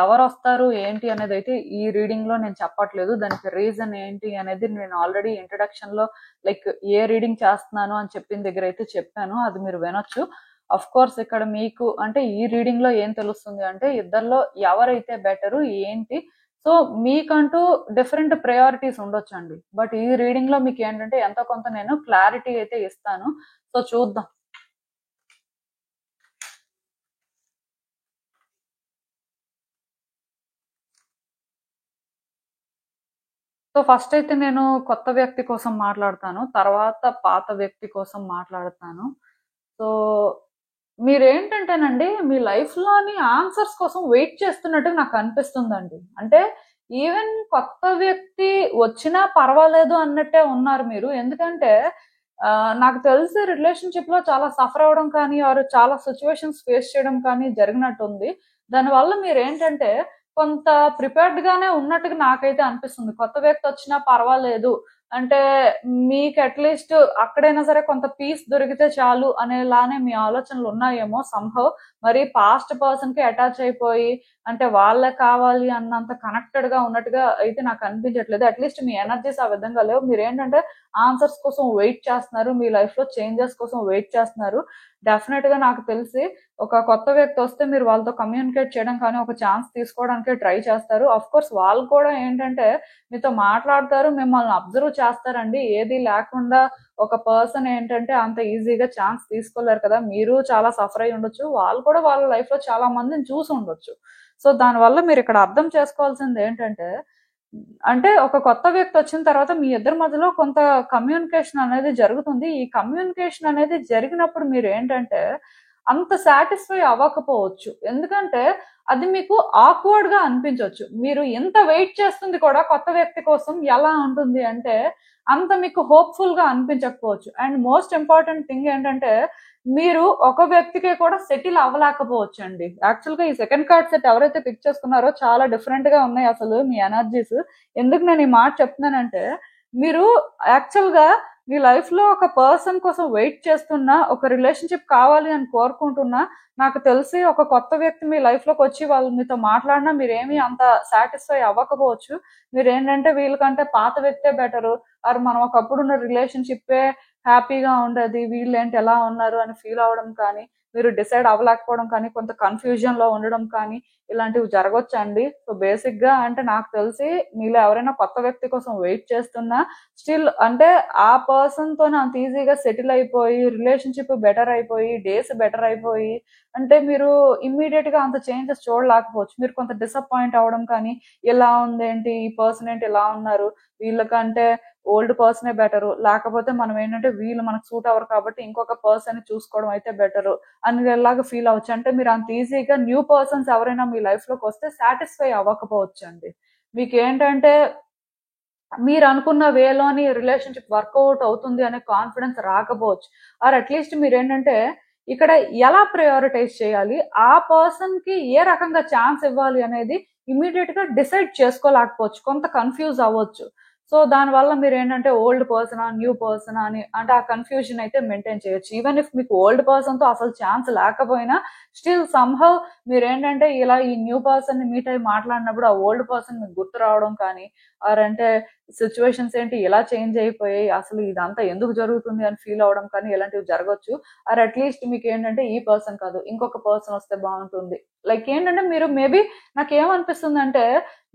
ఎవరు వస్తారు ఏంటి అనేది అయితే ఈ రీడింగ్ లో నేను చెప్పట్లేదు. దానికి రీజన్ ఏంటి అనేది నేను ఆల్రెడీ ఇంట్రడక్షన్ లో లైక్ ఏ రీడింగ్ చేస్తున్నాను అని చెప్పిన దగ్గర అయితే చెప్పాను, అది మీరు వినొచ్చు. అఫ్ కోర్స్ ఇక్కడ మీకు అంటే ఈ రీడింగ్ లో ఏం తెలుస్తుంది అంటే, ఇద్దరిలో ఎవరైతే బెటరు ఏంటి. సో మీకంటూ డిఫరెంట్ ప్రయారిటీస్ ఉండొచ్చండి. బట్ ఈ రీడింగ్ లో మీకు ఏంటంటే ఎంతో కొంత నేను క్లారిటీ అయితే ఇస్తాను. సో చూద్దాం. సో ఫస్ట్ అయితే నేను కొత్త వ్యక్తి కోసం మాట్లాడతాను, తర్వాత పాత వ్యక్తి కోసం మాట్లాడతాను. సో మీరేంటంటేనండి మీ లైఫ్ లోని ఆన్సర్స్ కోసం వెయిట్ చేస్తున్నట్టు నాకు అనిపిస్తుందండి. అంటే ఈవెన్ కొత్త వ్యక్తి వచ్చినా పర్వాలేదు అన్నట్టే ఉన్నారు మీరు. ఎందుకంటే నాకు తెలిసి రిలేషన్షిప్ లో చాలా సఫర్ అవ్వడం కానీ ఆరు చాలా సిచ్యువేషన్స్ ఫేస్ చేయడం కానీ జరిగినట్టుంది. దానివల్ల మీరు ఏంటంటే కొంత ప్రిపేర్డ్ గానే ఉన్నట్టుగా నాకైతే అనిపిస్తుంది. కొత్త వ్యక్తి వచ్చినా పర్వాలేదు, అంటే మీకు అట్లీస్ట్ అక్కడైనా సరే కొంత పీస్ దొరికితే చాలు అనేలానే మీ ఆలోచనలు ఉన్నాయేమో సంహవ్. మరి పాస్ట్ పర్సన్ కి అటాచ్ అయిపోయి అంటే వాళ్ళే కావాలి అన్నంత కనెక్టెడ్ గా ఉన్నట్టుగా అయితే నాకు అనిపించట్లేదు. అట్లీస్ట్ మీ ఎనర్జీస్ ఆ విధంగా లేవు. మీరు ఏంటంటే ఆన్సర్స్ కోసం వెయిట్ చేస్తున్నారు, మీ లైఫ్ లో చేంజెస్ కోసం వెయిట్ చేస్తున్నారు. డెఫినెట్ గా నాకు తెలిసి ఒక కొత్త వ్యక్తి వస్తే మీరు వాళ్ళతో కమ్యూనికేట్ చేయడం కానీ ఒక ఛాన్స్ తీసుకోవడానికి ట్రై చేస్తారు. అఫ్ కోర్స్ వాళ్ళు కూడా ఏంటంటే మీతో మాట్లాడతారు, మిమ్మల్ని అబ్జర్వ్ చేస్తారండి. ఏది లేకుండా ఒక పర్సన్ ఏంటంటే అంత ఈజీగా ఛాన్స్ తీసుకోలేరు కదా. మీరు చాలా సఫర్ అయి ఉండొచ్చు, వాళ్ళు కూడా వాళ్ళ లైఫ్ లో చాలా మందిని చూసి ఉండొచ్చు. సో దానివల్ల మీరు ఇక్కడ అర్థం చేసుకోవాల్సింది ఏంటంటే అంటే ఒక కొత్త వ్యక్తి వచ్చిన తర్వాత మీ ఇద్దరి మధ్యలో కొంత కమ్యూనికేషన్ అనేది జరుగుతుంది. ఈ కమ్యూనికేషన్ అనేది జరిగినప్పుడు మీరు ఏంటంటే అంత సాటిస్ఫై అవ్వకపోవచ్చు. ఎందుకంటే అది మీకు ఆక్వర్డ్ గా అనిపించవచ్చు. మీరు ఎంత వెయిట్ చేస్తుంది కూడా కొత్త వ్యక్తి కోసం ఎలా ఉంటుంది అంటే అంత మీకు హోప్ఫుల్ గా అనిపించకపోవచ్చు. అండ్ మోస్ట్ ఇంపార్టెంట్ థింగ్ ఏంటంటే మీరు ఒక వ్యక్తికి కూడా సెటిల్ అవ్వలేకపోవచ్చు అండి. యాక్చువల్ గా ఈ సెకండ్ కార్డ్ సెట్ ఎవరైతే పిక్ చేసుకున్నారో చాలా డిఫరెంట్ గా ఉన్నాయి అసలు మీ ఎనర్జీస్. ఎందుకు నేను ఈ మాట చెప్తున్నానంటే మీరు యాక్చువల్ గా మీ లైఫ్ లో ఒక పర్సన్ కోసం వెయిట్ చేస్తున్నా, ఒక రిలేషన్షిప్ కావాలి అని కోరుకుంటున్నా, నాకు తెలిసి ఒక కొత్త వ్యక్తి మీ లైఫ్ లోకి వచ్చి వాళ్ళు మీతో మాట్లాడినా మీరేమీ అంత సాటిస్ఫై అవ్వకపోవచ్చు. మీరు ఏంటంటే వీళ్ళకంటే పాత వ్యక్తే బెటరు, ఆర్ మనం ఒకప్పుడు ఉన్న రిలేషన్షిప్పే హ్యాపీగా ఉండేది, వీళ్ళేంటి ఎలా ఉన్నారు అని ఫీల్ అవ్వడం కానీ, మీరు డిసైడ్ అవ్వలేకపోవడం కానీ, కొంత కన్ఫ్యూజన్ లో ఉండడం కానీ ఇలాంటివి జరగొచ్చండి. సో బేసిక్ గా అంటే నాకు తెలిసి మీలో ఎవరైనా కొత్త వ్యక్తి కోసం వెయిట్ చేస్తున్నా స్టిల్ అంటే ఆ పర్సన్ తో అంత ఈజీగా సెటిల్ అయిపోయి రిలేషన్షిప్ బెటర్ అయిపోయి డేస్ బెటర్ అయిపోయి అంటే మీరు ఇమ్మీడియట్ గా అంత చేంజెస్ చూడలేకపోవచ్చు. మీరు కొంత డిసప్పాయింట్ అవ్వడం కానీ, ఎలా ఉంది ఏంటి ఈ పర్సన్ ఏంటి ఎలా ఉన్నారు, వీళ్ళకంటే ఓల్డ్ పర్సనే బెటరు, లేకపోతే మనం ఏంటంటే వీళ్ళు మనకు సూట్ అవ్వరు కాబట్టి ఇంకొక పర్సన్ చూసుకోవడం అయితే బెటరు అని ఎలాగా ఫీల్ అవ్వచ్చు. అంటే మీరు అంత ఈజీగా న్యూ పర్సన్స్ ఎవరైనా మీ లైఫ్ లోకి వస్తే సాటిస్ఫై అవ్వకపోవచ్చు అండి. మీకు ఏంటంటే మీరు అనుకున్న వేలోని రిలేషన్షిప్ వర్కౌట్ అవుతుంది అనే కాన్ఫిడెన్స్ రాకపోవచ్చు. ఆర్ అట్లీస్ట్ మీరు ఏంటంటే ఇక్కడ ఎలా ప్రయారిటైజ్ చేయాలి, ఆ పర్సన్ కి ఏ రకంగా ఛాన్స్ ఇవ్వాలి అనేది ఇమీడియట్ గా డిసైడ్ చేసుకోలేకపోవచ్చు, కొంత కన్ఫ్యూజ్ అవ్వచ్చు. సో దానివల్ల మీరు ఏంటంటే ఓల్డ్ పర్సనా న్యూ పర్సనా అని అంటే ఆ కన్ఫ్యూజన్ అయితే మెయింటైన్ చేయొచ్చు. ఈవెన్ ఇఫ్ మీకు ఓల్డ్ పర్సన్ తో అసలు ఛాన్స్ లేకపోయినా స్టిల్ సంహౌ మీరు ఏంటంటే ఇలా ఈ న్యూ పర్సన్ ని మీట్ అయ్యి మాట్లాడినప్పుడు ఆ ఓల్డ్ పర్సన్ మీకు గుర్తు రావడం కానీ, ఆర్ అంటే సిచ్యువేషన్స్ ఏంటి ఎలా చేంజ్ అయిపోయాయి, అసలు ఇదంతా ఎందుకు జరుగుతుంది అని ఫీల్ అవడం కానీ ఇలాంటివి జరగవచ్చు. ఆర్ అట్లీస్ట్ మీకు ఏంటంటే ఈ పర్సన్ కాదు ఇంకొక పర్సన్ వస్తే బాగుంటుంది. లైక్ ఏంటంటే మీరు మేబీ నాకు ఏమనిపిస్తుంది అంటే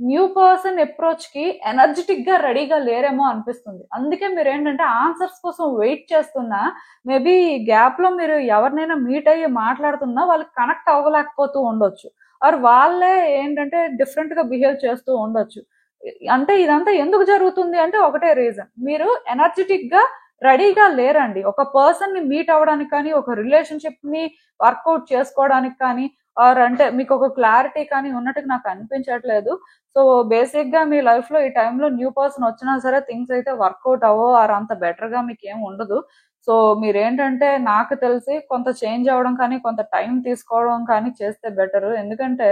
న్యూ పర్సన్ అప్రోచ్ కి ఎనర్జెటిక్ గా రెడీగా లేరేమో అనిపిస్తుంది. అందుకే మీరు ఏంటంటే ఆన్సర్స్ కోసం వెయిట్ చేస్తున్నా మేబీ ఈ గ్యాప్ లో మీరు ఎవరినైనా మీట్ అయ్యి మాట్లాడుతున్నా వాళ్ళకి కనెక్ట్ అవ్వలేకపోతూ ఉండొచ్చు, ఆర్ వాళ్ళే ఏంటంటే డిఫరెంట్ గా బిహేవ్ చేస్తూ ఉండొచ్చు. అంటే ఇదంతా ఎందుకు జరుగుతుంది అంటే ఒకటే రీజన్, మీరు ఎనర్జెటిక్ గా రెడీగా లేరండి ఒక పర్సన్ ని మీట్ అవ్వడానికి కానీ, ఒక రిలేషన్షిప్ ని వర్కౌట్ చేసుకోవడానికి కానీ, ఆర్ అంటే మీకు ఒక క్లారిటీ కానీ ఉన్నట్టుగా నాకు అనిపించట్లేదు. సో బేసిక్ గా మీ లైఫ్ లో ఈ టైంలో న్యూ పర్సన్ వచ్చినా సరే థింగ్స్ అయితే వర్కౌట్ అవ్వో ఆర్ అంత బెటర్ గా మీకు ఏం ఉండదు. సో మీరేంటంటే నాకు తెలిసి కొంత చేంజ్ అవ్వడం కానీ, కొంత టైం తీసుకోవడం కానీ చేస్తే బెటర్. ఎందుకంటే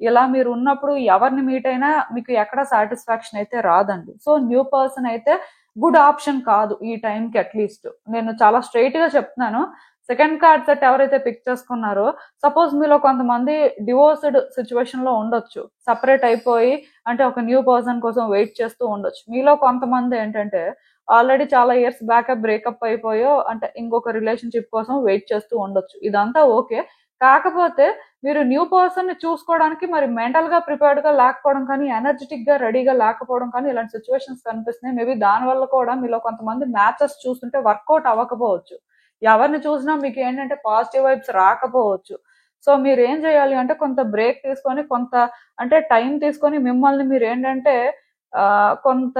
ఇలా మీరు ఉన్నప్పుడు ఎవరిని మీట్ అయినా మీకు ఎక్కడ సాటిస్ఫాక్షన్ అయితే రాదండి. సో న్యూ పర్సన్ అయితే గుడ్ ఆప్షన్ కాదు ఈ టైంకి. అట్లీస్ట్ నేను చాలా స్ట్రైట్ గా చెప్తున్నాను. సెకండ్ కార్డ్ సెట్ ఎవరైతే పిక్ చేసుకున్నారో సపోజ్ మీలో కొంతమంది డివోర్స్డ్ సిచ్యువేషన్ లో ఉండొచ్చు, సపరేట్ అయిపోయి అంటే ఒక న్యూ పర్సన్ కోసం వెయిట్ చేస్తూ ఉండొచ్చు. మీలో కొంతమంది ఏంటంటే ఆల్రెడీ చాలా ఇయర్స్ బ్యాకప్ బ్రేకప్ అయిపోయో అంటే ఇంకొక రిలేషన్షిప్ కోసం వెయిట్ చేస్తూ ఉండొచ్చు. ఇదంతా ఓకే, కాకపోతే మీరు న్యూ పర్సన్ ని చూసుకోవడానికి మరి మెంటల్ గా ప్రిపేర్డ్ గా లేకపోవడం కానీ, ఎనర్జెటిక్ గా రెడీగా లేకపోవడం కానీ ఇలాంటి సిచ్యువేషన్స్ కనిపిస్తున్నాయి. మేబీ దాని వల్ల కూడా మీలో కొంతమంది మ్యాచెస్ చూస్తుంటే వర్కౌట్ అవ్వకపోవచ్చు, ఎవరిని చూసినా మీకు ఏంటంటే పాజిటివ్ వైబ్స్ రాకపోవచ్చు. సో మీరు ఏం చేయాలి అంటే కొంత బ్రేక్ తీసుకొని, కొంత అంటే టైం తీసుకొని మిమ్మల్ని మీరు ఏంటంటే కొంత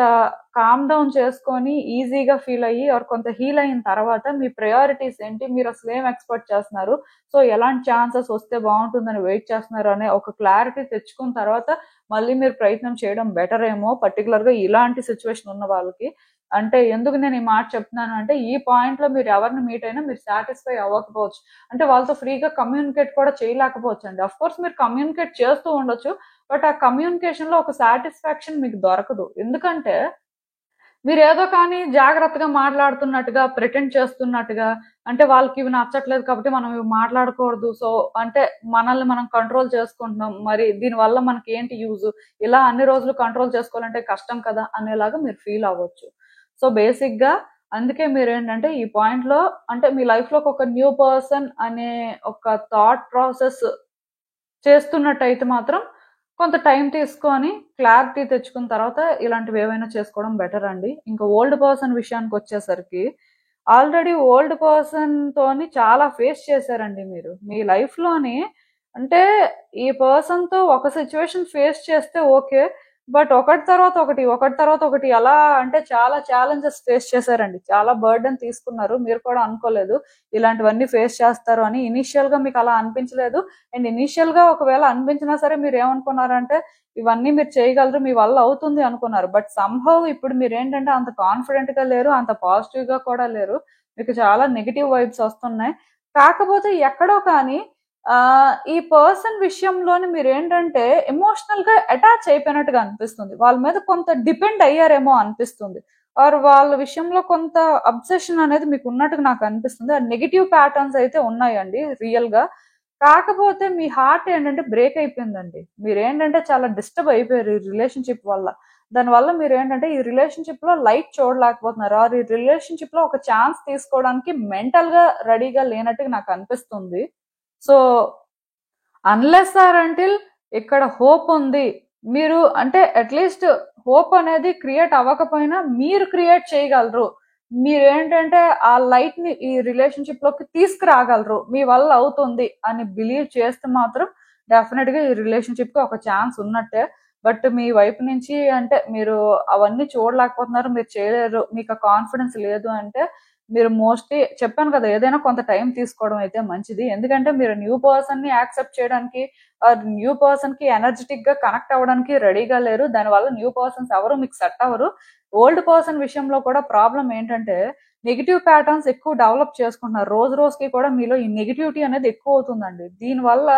కామ్ డౌన్ చేసుకొని ఈజీగా ఫీల్ అయ్యి ఆర్ కొంత హీల్ అయిన తర్వాత మీ ప్రయారిటీస్ ఏంటి, మీరు అసలు ఏం ఎక్స్పెక్ట్ చేస్తున్నారు, సో ఎలాంటి ఛాన్సెస్ వస్తే బాగుంటుందని వెయిట్ చేస్తున్నారు అనే ఒక క్లారిటీ తెచ్చుకున్న తర్వాత మళ్ళీ మీరు ప్రయత్నం చేయడం బెటర్ ఏమో, పర్టికులర్ గా ఇలాంటి సిచ్యువేషన్ ఉన్న వాళ్ళకి. అంటే ఎందుకు నేను ఈ మాట చెప్తున్నాను అంటే ఈ పాయింట్ లో మీరు ఎవరిని మీట్ అయినా మీరు సాటిస్ఫై అవ్వకపోవచ్చు, అంటే వాళ్ళతో ఫ్రీగా కమ్యూనికేట్ కూడా చేయలేకపోవచ్చు అండి. అఫ్ కోర్స్ మీరు కమ్యూనికేట్ చేస్తూ ఉండొచ్చు, బట్ ఆ కమ్యూనికేషన్ లో ఒక సాటిస్ఫాక్షన్ మీకు దొరకదు. ఎందుకంటే మీరు ఏదో కానీ జాగ్రత్తగా మాట్లాడుతున్నట్టుగా ప్రిటెండ్ చేస్తున్నట్టుగా, అంటే వాళ్ళకి ఇవి నచ్చట్లేదు కాబట్టి మనం ఇవి మాట్లాడకూడదు. సో అంటే మనల్ని మనం కంట్రోల్ చేసుకుంటున్నాం. మరి దీనివల్ల మనకి ఏంటి యూజ్? ఇలా అన్ని రోజులు కంట్రోల్ చేసుకోవాలంటే కష్టం కదా అనేలాగా మీరు ఫీల్ అవ్వచ్చు. సో బేసిక్‌గా అందుకే మీరేంటంటే ఈ పాయింట్‌లో అంటే మీ లైఫ్‌లోకి ఒక న్యూ పర్సన్ అనే ఒక థాట్ ప్రాసెస్ చేస్తున్నట్టయితే మాత్రం కొంత టైం తీసుకొని క్లారిటీ తెచ్చుకున్న తర్వాత ఇలాంటివి ఏవైనా చేసుకోవడం బెటర్ అండి. ఇంకా ఓల్డ్ పర్సన్ విషయానికి వచ్చేసరికి ఆల్రెడీ ఓల్డ్ పర్సన్ తోని చాలా ఫేస్ చేశారండి మీరు మీ లైఫ్ లోని. అంటే ఈ పర్సన్ తో ఒక సిచ్యువేషన్ ఫేస్ చేస్తే ఓకే, బట్ ఒకటి తర్వాత ఒకటి ఎలా అంటే చాలా ఛాలెంజెస్ ఫేస్ చేశారండి. చాలా బర్డెన్ తీసుకున్నారు. మీరు కూడా అనుకోలేదు ఇలాంటివన్నీ ఫేస్ చేస్తారు అని. ఇనీషియల్ గా మీకు అలా అనిపించలేదు. అండ్ ఇనీషియల్ గా ఒకవేళ అనిపించినా సరే మీరు ఏమనుకున్నారంటే ఇవన్నీ మీరు చేయగలరు, మీ వల్ల అవుతుంది అనుకున్నారు. బట్ సంహౌ ఇప్పుడు మీరు ఏంటంటే అంత కాన్ఫిడెంట్ గా లేరు, అంత పాజిటివ్ గా కూడా లేరు. మీకు చాలా నెగిటివ్ వైబ్స్ వస్తున్నాయి. కాకపోతే ఎక్కడో కానీ ఆ ఈ పర్సన్ విషయంలోని మీరు ఏంటంటే ఎమోషనల్ గా అటాచ్ అయిపోయినట్టుగా అనిపిస్తుంది. వాళ్ళ మీద కొంత డిపెండ్ అయ్యారేమో అనిపిస్తుంది. ఆర్ వాళ్ళ విషయంలో కొంత అబ్సెషన్ అనేది మీకు ఉన్నట్టుగా నాకు అనిపిస్తుంది. ఆ నెగిటివ్ ప్యాటర్న్స్ అయితే ఉన్నాయండి రియల్ గా. కాకపోతే మీ హార్ట్ ఏంటంటే బ్రేక్ అయిపోయిందండి. మీరేంటంటే చాలా డిస్టర్బ్ అయిపోయారు ఈ రిలేషన్షిప్ వల్ల. దానివల్ల మీరు ఏంటంటే ఈ రిలేషన్షిప్ లో లైట్ చూడలేకపోతున్నారు. ఆర్ ఈ రిలేషన్షిప్ లో ఒక ఛాన్స్ తీసుకోవడానికి మెంటల్ గా రెడీగా లేనట్టుగా నాకు అనిపిస్తుంది. సో అన్లెస్ ఆర్ అంటిల్ ఇక్కడ హోప్ ఉంది. మీరు అంటే అట్లీస్ట్ హోప్ అనేది క్రియేట్ అవ్వకపోయినా మీరు క్రియేట్ చేయగలరు. మీరేంటంటే ఆ లైట్ ని ఈ రిలేషన్షిప్ లోకి తీసుకురాగలరు, మీ వల్ల అవుతుంది అని బిలీవ్ చేస్తే మాత్రం డెఫినెట్ గా ఈ రిలేషన్షిప్ కి ఒక ఛాన్స్ ఉన్నట్టే. బట్ మీ వైపు నుంచి అంటే మీరు అవన్నీ చూడలేకపోతున్నారు, మీరు చేయలేరు, మీకు కాన్ఫిడెన్స్ లేదు అంటే మీరు మోస్ట్లీ చెప్పాను కదా ఏదైనా కొంత టైం తీసుకోవడం అయితే మంచిది. ఎందుకంటే మీరు న్యూ పర్సన్ ని యాక్సెప్ట్ చేయడానికి న్యూ పర్సన్ కి ఎనర్జెటిక్ గా కనెక్ట్ అవ్వడానికి రెడీగా లేరు. దానివల్ల న్యూ పర్సన్స్ ఎవరు మీకు సెట్ అవ్వరు. ఓల్డ్ పర్సన్ విషయంలో కూడా ప్రాబ్లం ఏంటంటే నెగిటివ్ ప్యాటర్న్స్ ఎక్కువ డెవలప్ చేసుకుంటున్నారు. రోజు రోజుకి కూడా మీలో ఈ నెగిటివిటీ అనేది ఎక్కువ అవుతుందండి. దీనివల్ల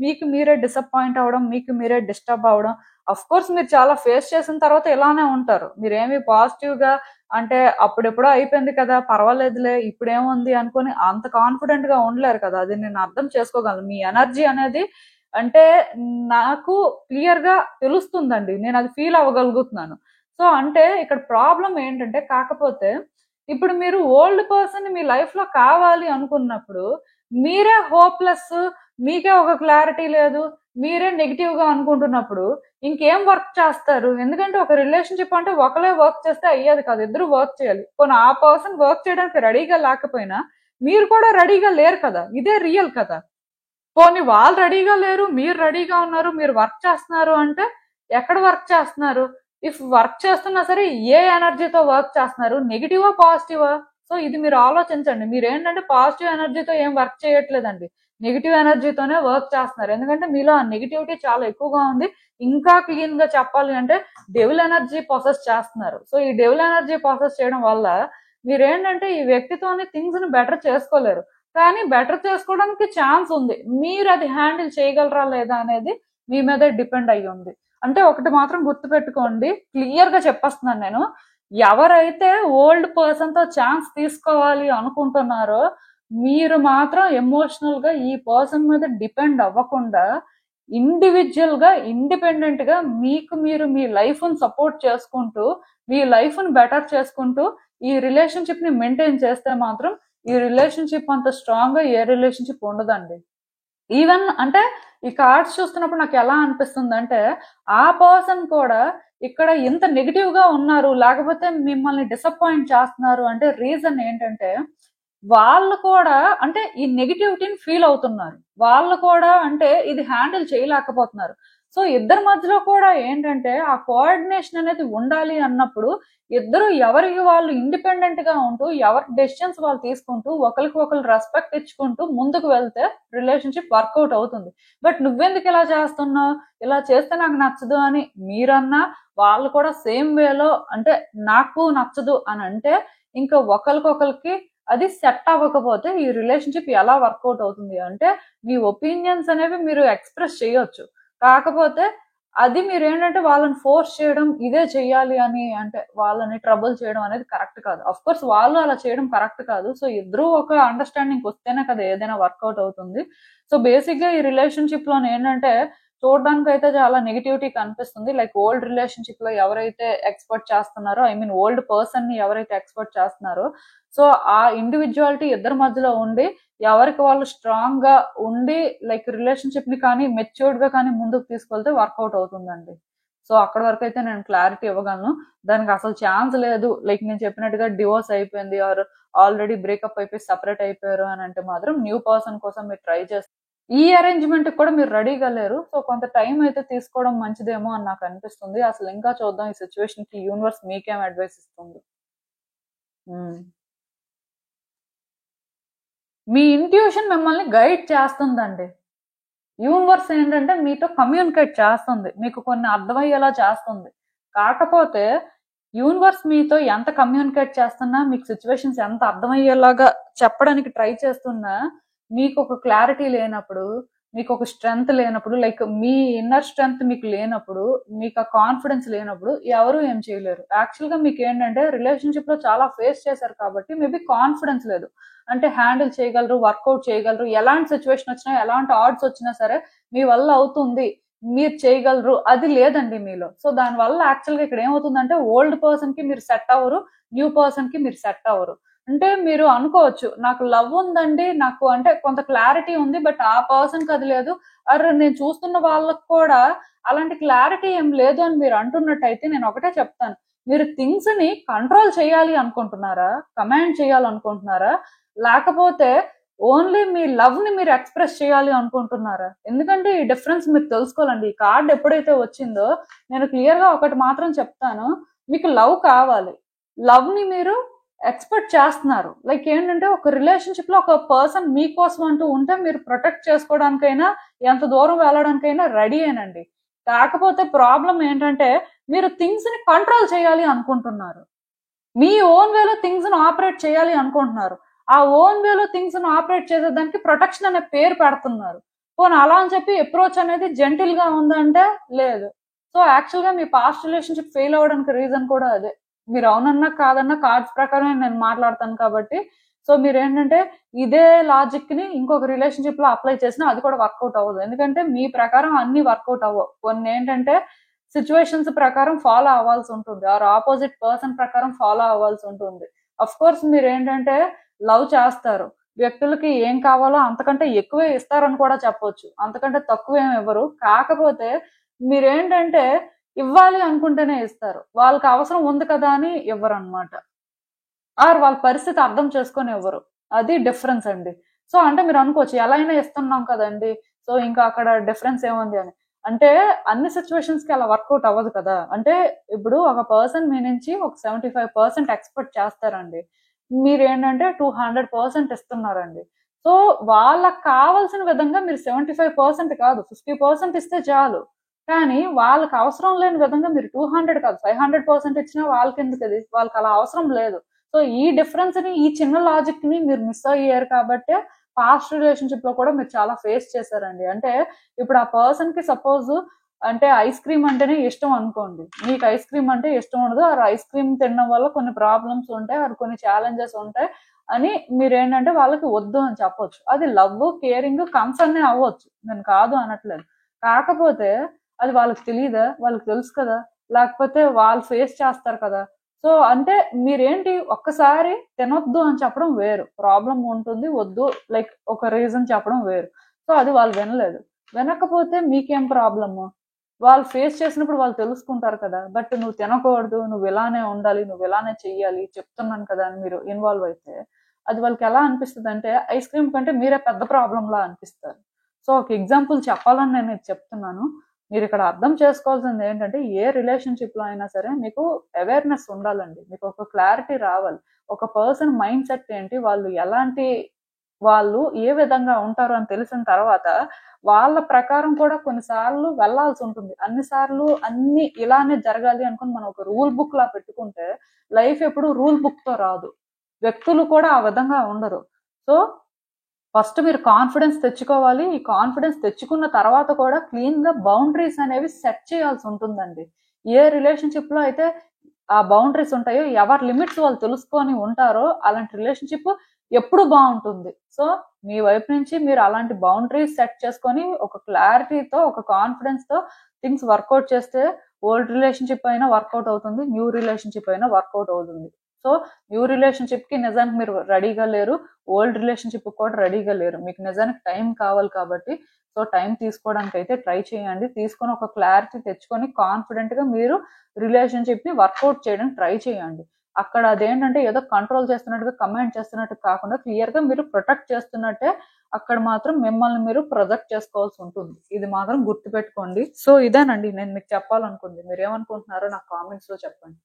మీకు మీరే డిసప్పాయింట్ అవ్వడం, మీకు మీరే డిస్టర్బ్ అవ్వడం. అఫ్ కోర్స్ మీరు చాలా ఫేస్ చేసిన తర్వాత ఇలానే ఉంటారు. మీరేమి పాజిటివ్ గా అంటే అప్పుడెప్పుడో అయిపోయింది కదా పర్వాలేదులే ఇప్పుడేముంది అనుకుని అంత కాన్ఫిడెంట్ గా ఉండలేరు కదా. అది నేను అర్థం చేసుకోగలను. మీ ఎనర్జీ అనేది అంటే నాకు క్లియర్ గా తెలుస్తుందండి, నేను అది ఫీల్ అవ్వగలుగుతున్నాను. సో అంటే ఇక్కడ ప్రాబ్లం ఏంటంటే కాకపోతే ఇప్పుడు మీరు ఓల్డ్ పర్సన్ మీ లైఫ్ లో కావాలి అనుకున్నప్పుడు మీరే హోప్లెస్, మీకే ఒక క్లారిటీ లేదు, మీరే నెగిటివ్ గా అనుకుంటున్నప్పుడు ఇంకేం వర్క్ చేస్తారు? ఎందుకంటే ఒక రిలేషన్షిప్ అంటే ఒకలే వర్క్ చేస్తే అయ్యేది కాదు, ఇద్దరు వర్క్ చేయాలి. పోనీ ఆ పర్సన్ వర్క్ చేయడానికి రెడీగా లేకపోయినా మీరు కూడా రెడీగా లేరు కదా, ఇదే రియల్ కదా. పోనీ వాళ్ళు రెడీగా లేరు, మీరు రెడీగా ఉన్నారు, మీరు వర్క్ చేస్తున్నారు అంటే ఎక్కడ వర్క్ చేస్తున్నారు? ఇఫ్ వర్క్ చేస్తున్నా సరే ఏ ఎనర్జీతో వర్క్ చేస్తున్నారు? నెగిటివా పాజిటివా? సో ఇది మీరు ఆలోచించండి. మీరు ఏంటంటే పాజిటివ్ ఎనర్జీతో ఏం వర్క్ చేయట్లేదండి, నెగిటివ్ ఎనర్జీతోనే వర్క్ చేస్తున్నారు. ఎందుకంటే మీలో ఆ నెగిటివిటీ చాలా ఎక్కువగా ఉంది. ఇంకా క్లీన్ గా చెప్పాలి అంటే డెవిల్ ఎనర్జీ ప్రాసెస్ చేస్తున్నారు. సో ఈ డెవిల్ ఎనర్జీ ప్రాసెస్ చేయడం వల్ల మీరేంటంటే ఈ వ్యక్తితోని థింగ్స్ ని బెటర్ చేసుకోలేరు. కానీ బెటర్ చేసుకోవడానికి ఛాన్స్ ఉంది. మీరు అది హ్యాండిల్ చేయగలరా లేదా అనేది మీ మీద డిపెండ్ అయ్యి ఉంది. అంటే ఒకటి మాత్రం గుర్తుపెట్టుకోండి, క్లియర్ గా చెప్పేస్తున్నాను నేను. ఎవరైతే ఓల్డ్ పర్సన్ తో ఛాన్స్ తీసుకోవాలి అనుకుంటున్నారో మీరు మాత్రం ఎమోషనల్ గా ఈ పర్సన్ మీద డిపెండ్ అవ్వకుండా ఇండివిజువల్ గా ఇండిపెండెంట్ గా మీకు మీరు మీ లైఫ్ ని సపోర్ట్ చేసుకుంటూ మీ లైఫ్ ని బెటర్ చేసుకుంటూ ఈ రిలేషన్షిప్ ని మెయింటైన్ చేస్తే మాత్రం ఈ రిలేషన్షిప్ అంత స్ట్రాంగ్ గా ఏ రిలేషన్షిప్ ఉండదండి. ఈవెన్ అంటే ఈ కార్డ్స్ చూస్తున్నప్పుడు నాకు ఎలా అనిపిస్తుంది అంటే ఆ పర్సన్ కూడా ఇక్కడ ఇంత నెగిటివ్ గా ఉన్నారు, లేకపోతే మిమ్మల్ని డిసప్పాయింట్ చేస్తున్నారు అంటే రీజన్ ఏంటంటే వాళ్ళు కూడా అంటే ఈ నెగిటివిటీని ఫీల్ అవుతున్నారు. వాళ్ళు కూడా అంటే ఇది హ్యాండిల్ చేయలేకపోతున్నారు. సో ఇద్దరి మధ్యలో కూడా ఏంటంటే ఆ కోఆర్డినేషన్ అనేది ఉండాలి అన్నప్పుడు ఇద్దరు ఎవరికి వాళ్ళు ఇండిపెండెంట్ గా ఉంటూ ఎవరి డెసిషన్స్ వాళ్ళు తీసుకుంటూ ఒకరికి ఒకరు రెస్పెక్ట్ ఇచ్చుకుంటూ ముందుకు వెళ్తే రిలేషన్షిప్ వర్కౌట్ అవుతుంది. బట్ నువ్వెందుకు ఇలా చేస్తున్నావు, ఇలా చేస్తే నాకు నచ్చదు అని మీరన్నా వాళ్ళు కూడా సేమ్ వేలో అంటే నాకు నచ్చదు అని అంటే ఇంకా ఒకరికొకరికి అది సెట్ అవ్వకపోతే ఈ రిలేషన్షిప్ ఎలా వర్కౌట్ అవుతుంది అంటే మీ ఒపీనియన్స్ అనేవి మీరు ఎక్స్ప్రెస్ చేయొచ్చు. కాకపోతే అది మీరేంటంటే వాళ్ళని ఫోర్స్ చేయడం, ఇదే చెయ్యాలి అని అంటే వాళ్ళని ట్రబుల్ చేయడం అనేది కరెక్ట్ కాదు. ఆఫ్ కోర్స్ వాళ్ళు అలా చేయడం కరెక్ట్ కాదు. సో ఇద్దరూ ఒక అండర్‌స్టాండింగ్‌కి వస్తేనే కదా ఏదైనా వర్కౌట్ అవుతుంది. సో బేసిక్‌గా ఈ రిలేషన్‌షిప్‌లోని ఏంటంటే చూడడానికైతే చాలా నెగటివిటీ కనిపిస్తుంది. లైక్ ఓల్డ్ రిలేషన్‌షిప్‌లో ఎవరైతే ఎక్స్‌పెక్ట్ చేస్తున్నారో, ఐ మీన్ ఓల్డ్ పర్సన్‌ని ఎవరైతే ఎక్స్‌పెక్ట్ చేస్తున్నారో, సో ఆ ఇండివిడ్యువాలిటీ ఇద్దరి మధ్యలో ఉండి ఎవరికి వాళ్ళు స్ట్రాంగ్ గా ఉండి లైక్ రిలేషన్షిప్ ని కానీ మెచ్యూర్డ్ గా కానీ ముందుకు తీసుకెళ్తే వర్కౌట్ అవుతుందండి. సో అక్కడ వరకు అయితే నేను క్లారిటీ ఇవ్వగలను. దానికి అసలు ఛాన్స్ లేదు లైక్ నేను చెప్పినట్టుగా డివోర్స్ అయిపోయింది ఆర్ ఆల్రెడీ బ్రేకప్ అయిపోయి సపరేట్ అయిపోయారు అని అంటే మాత్రం న్యూ పర్సన్ కోసం మీరు ట్రై చేస్తారు. ఈ అరేంజ్మెంట్ కూడా మీరు రెడీగా లేరు. సో కొంత టైం అయితే తీసుకోవడం మంచిదేమో అని నాకు అనిపిస్తుంది. అసలు ఇంకా చూద్దాం ఈ సిచ్యువేషన్ కి యూనివర్స్ మీకేం అడ్వైస్ ఇస్తుంది. ఉమ్. మీ ఇంట్యూషన్ మిమ్మల్ని గైడ్ చేస్తుందండి. యూనివర్స్ ఏంటంటే మీతో కమ్యూనికేట్ చేస్తుంది, మీకు కొన్ని అర్థమయ్యేలా చేస్తుంది. కాకపోతే యూనివర్స్ మీతో ఎంత కమ్యూనికేట్ చేస్తున్నా, మీకు సిచ్యువేషన్స్ ఎంత అర్థమయ్యేలాగా చెప్పడానికి ట్రై చేస్తున్నా, మీకు ఒక క్లారిటీ లేనప్పుడు, మీకు ఒక స్ట్రెంగ్త్ లేనప్పుడు, లైక్ మీ ఇన్నర్ స్ట్రెంగ్త్ మీకు లేనప్పుడు, మీకు ఆ కాన్ఫిడెన్స్ లేనప్పుడు ఎవరు ఏం చేయలేరు. యాక్చువల్గా మీకు ఏంటంటే రిలేషన్షిప్ లో చాలా ఫేస్ చేశారు కాబట్టి మేబీ కాన్ఫిడెన్స్ లేదు. అంటే హ్యాండిల్ చేయగలరు, వర్కౌట్ చేయగలరు, ఎలాంటి సిచ్యువేషన్ వచ్చినా ఎలాంటి ఆర్డ్స్ వచ్చినా సరే మీ వల్ల అవుతుంది, మీరు చేయగలరు, అది లేదండి మీలో. సో దాని వల్ల యాక్చువల్గా ఇక్కడ ఏమవుతుందంటే ఓల్డ్ పర్సన్ కి మీరు సెట్ అవ్వరు, న్యూ పర్సన్ కి మీరు సెట్ అవ్వరు. అంటే మీరు అనుకోవచ్చు నాకు లవ్ ఉందండి, నాకు అంటే కొంత క్లారిటీ ఉంది, బట్ ఆ పర్సన్ కి అది లేదు. అరే నేను చూస్తున్న వాళ్ళకు కూడా అలాంటి క్లారిటీ ఏం లేదు అని మీరు అంటున్నట్టయితే నేను ఒకటే చెప్తాను, మీరు థింగ్స్ ని కంట్రోల్ చేయాలి అనుకుంటున్నారా, కమాండ్ చేయాలనుకుంటున్నారా, లేకపోతే ఓన్లీ మీ లవ్ ని మీరు ఎక్స్ప్రెస్ చేయాలి అనుకుంటున్నారా? ఎందుకంటే ఈ డిఫరెన్స్ మీరు తెలుసుకోవాలండి. ఈ కార్డ్ ఎప్పుడైతే వచ్చిందో నేను క్లియర్ గా ఒకటి మాత్రం చెప్తాను, మీకు లవ్ కావాలి, లవ్ ని మీరు ఎక్స్పెక్ట్ చేస్తున్నారు. లైక్ ఏంటంటే ఒక రిలేషన్షిప్ లో ఒక పర్సన్ మీకోసం అంటూ ఉంటే మీరు ప్రొటెక్ట్ చేసుకోవడానికైనా ఎంత దూరం వెళ్ళడానికైనా రెడీ అనండి. కాకపోతే ప్రాబ్లం ఏంటంటే మీరు థింగ్స్ ని కంట్రోల్ చేయాలి అనుకుంటున్నారు, మీ ఓన్ వేలో థింగ్స్ ని ఆపరేట్ చేయాలి అనుకుంటున్నారు. ఆ ఓన్ వేలో థింగ్స్ ని ఆపరేట్ చేసేదానికి ప్రొటెక్షన్ అనే పేరు పెడుతున్నారు. పోనీ అలా అని చెప్పి అప్రోచ్ అనేది జెంటిల్ గా ఉందంటే లేదు. సో యాక్చువల్ గా మీ పాస్ట్ రిలేషన్షిప్ ఫెయిల్ అవ్వడానికి రీజన్ కూడా అదే. మీరు అవునన్నా కాదన్నా కార్డ్స్ ప్రకారం నేను మాట్లాడతాను కాబట్టి, సో మీరు ఏంటంటే ఇదే లాజిక్ ని ఇంకొక రిలేషన్షిప్ లో అప్లై చేసినా అది కూడా వర్కౌట్ అవ్వదు. ఎందుకంటే మీ ప్రకారం అన్ని వర్కౌట్ అవ్వవు. కొన్ని ఏంటంటే సిచ్యువేషన్స్ ప్రకారం ఫాలో అవ్వాల్సి ఉంటుంది, ఆర్ ఆపోజిట్ పర్సన్ ప్రకారం ఫాలో అవ్వాల్సి ఉంటుంది. అఫ్ కోర్స్ మీరు ఏంటంటే లవ్ చేస్తారు, వ్యక్తులకి ఏం కావాలో అంతకంటే ఎక్కువే ఇస్తారని కూడా చెప్పొచ్చు, అంతకంటే తక్కువ ఏమి ఇవ్వరు. కాకపోతే మీరేంటంటే ఇవ్వాలి అనుకుంటేనే ఇస్తారు, వాళ్ళకి అవసరం ఉంది కదా అని ఇవ్వరు అనమాట, ఆర్ వాళ్ళ పరిస్థితి అర్థం చేసుకొని ఇవ్వరు. అది డిఫరెన్స్ అండి. సో అంటే మీరు అనుకోవచ్చు ఎలా అయినా ఇస్తున్నాం కదండి, సో ఇంకా అక్కడ డిఫరెన్స్ ఏముంది అని. అంటే అన్ని సిచ్యువేషన్స్ కి అలా వర్కౌట్ అవ్వదు కదా. అంటే ఇప్పుడు ఒక పర్సన్ మీ నుంచి ఒక 75% ఎక్స్పెక్ట్ చేస్తారండి, మీరు ఏంటంటే 200% ఇస్తున్నారండి. సో వాళ్ళకి కావాల్సిన విధంగా మీరు 75% కాదు 50% ఇస్తే చాలు. కానీ వాళ్ళకి అవసరం లేని విధంగా మీరు 200 కాదు 500% ఇచ్చినా వాళ్ళకి ఎందుకు, అది వాళ్ళకి అలా అవసరం లేదు. సో ఈ డిఫరెన్స్ ని, ఈ చిన్న లాజిక్ ని మీరు మిస్ అయ్యారు కాబట్టి పాస్ట్ రిలేషన్షిప్ లో కూడా మీరు చాలా ఫేస్ చేశారండి. అంటే ఇప్పుడు ఆ పర్సన్ కి సపోజ్ అంటే ఐస్ క్రీమ్ అంటేనే ఇష్టం అనుకోండి, మీకు ఐస్ క్రీమ్ అంటే ఇష్టం ఉండదు, ఆ ఐస్ క్రీమ్ తినడం వల్ల కొన్ని ప్రాబ్లమ్స్ ఉంటాయి, అది కొన్ని ఛాలెంజెస్ ఉంటాయి అని మీరు ఏంటంటే వాళ్ళకి వద్దు అని చెప్పొచ్చు. అది లవ్, కేరింగ్, కన్సర్న్ అవ్వచ్చు, నేను కాదు అనట్లేదు. కాకపోతే అది వాళ్ళకి తెలియదా, వాళ్ళకి తెలుసు కదా, లేకపోతే వాళ్ళు ఫేస్ చేస్తారు కదా. సో అంటే మీరేంటి ఒక్కసారి తినొద్దు అని చెప్పడం వేరు, ప్రాబ్లం ఉంటుంది వద్దు లైక్ ఒక రీజన్ చెప్పడం వేరు. సో అది వాళ్ళు వినలేదు, వినకపోతే మీకేం ప్రాబ్లము, వాళ్ళు ఫేస్ చేసినప్పుడు వాళ్ళు తెలుసుకుంటారు కదా. బట్ నువ్వు తినకూడదు, నువ్వు ఇలానే ఉండాలి, నువ్వు ఇలానే చెయ్యాలి చెప్తున్నాను కదా అని మీరు ఇన్వాల్వ్ అయితే అది వాళ్ళకి ఎలా అనిపిస్తుంది అంటే ఐస్ క్రీమ్ కంటే మీరే పెద్ద ప్రాబ్లం లా అనిపిస్తారు. సో ఒక ఎగ్జాంపుల్ చెప్పాలని నేను ఇది చెప్తున్నాను. మీరు ఇక్కడ అర్థం చేసుకోవాల్సింది ఏంటంటే ఏ రిలేషన్షిప్ లో అయినా సరే మీకు అవేర్నెస్ ఉండాలండి, మీకు ఒక క్లారిటీ రావాలి. ఒక పర్సన్ మైండ్ సెట్ ఏంటి, వాళ్ళు ఎలాంటి, వాళ్ళు ఏ విధంగా ఉంటారు అని తెలిసిన తర్వాత వాళ్ళ ప్రకారం కూడా కొన్నిసార్లు వెళ్లాల్సి ఉంటుంది. అన్నిసార్లు అన్ని ఇలానే జరగాలి అనుకుని మనం ఒక రూల్ బుక్ లా పెట్టుకుంటే లైఫ్ ఎప్పుడు రూల్ బుక్ తో రాదు, వ్యక్తులు కూడా ఆ విధంగా ఉండరు. సో ఫస్ట్ మీరు కాన్ఫిడెన్స్ తెచ్చుకోవాలి. ఈ కాన్ఫిడెన్స్ తెచ్చుకున్న తర్వాత కూడా క్లీన్‌గా బౌండరీస్ అనేవి సెట్ చేయాల్సి ఉంటుందండి. ఏ రిలేషన్‌షిప్‌లో అయితే ఆ బౌండరీస్ ఉంటాయో, ఎవరి లిమిట్స్ వాళ్ళు తెలుసుకొని ఉంటారో, అలాంటి రిలేషన్‌షిప్ ఎప్పుడు బావుంటుంది. సో, మీ వైపు నుంచి మీరు అలాంటి బౌండరీస్ సెట్ చేసుకొని, ఒక క్లారిటీతో, ఒక కాన్ఫిడెన్స్‌తో థింగ్స్ వర్కౌట్ చేస్తే, ఓల్డ్ రిలేషన్‌షిప్ అయినా వర్కౌట్ అవుతుంది. న్యూ రిలేషన్‌షిప్ అయినా వర్కౌట్ అవుతుంది. సో, న్యూ రిలేషన్‌షిప్‌కి నిజానికి మీరు రెడీగా లేరు. ఓల్డ్ రిలేషన్‌షిప్‌కి కూడా రెడీగా లేరు. మీకు నిజానికి టైం కావాలి కాబట్టి, సో, టైం తీసుకోవడానికైతే ట్రై చేయండి. తీసుకొని ఒక క్లారిటీ తెచ్చుకొని కాన్ఫిడెంట్‌గా మీరు రిలేషన్‌షిప్‌ని వర్కౌట్ చేయడానికి ట్రై చేయండి. అక్కడ అదేంటంటే ఏదో కంట్రోల్ చేస్తున్నట్టుగా, కమాండ్ చేస్తున్నట్టు కాకుండా క్లియర్‌గా మీరు ప్రొటెక్ట్ చేస్తున్నట్టే అక్కడ మాత్రం మిమ్మల్ని మీరు ప్రొజెక్ట్ చేసుకోవాల్సి ఉంటుంది. ఇది మాత్రం గుర్తుపెట్టుకోండి. సో, ఇదేనండి నేను మీకు చెప్పాలనుకుంది. మీరేమనుకుంటున్నారో నాకు కామెంట్స్‌లో చెప్పండి.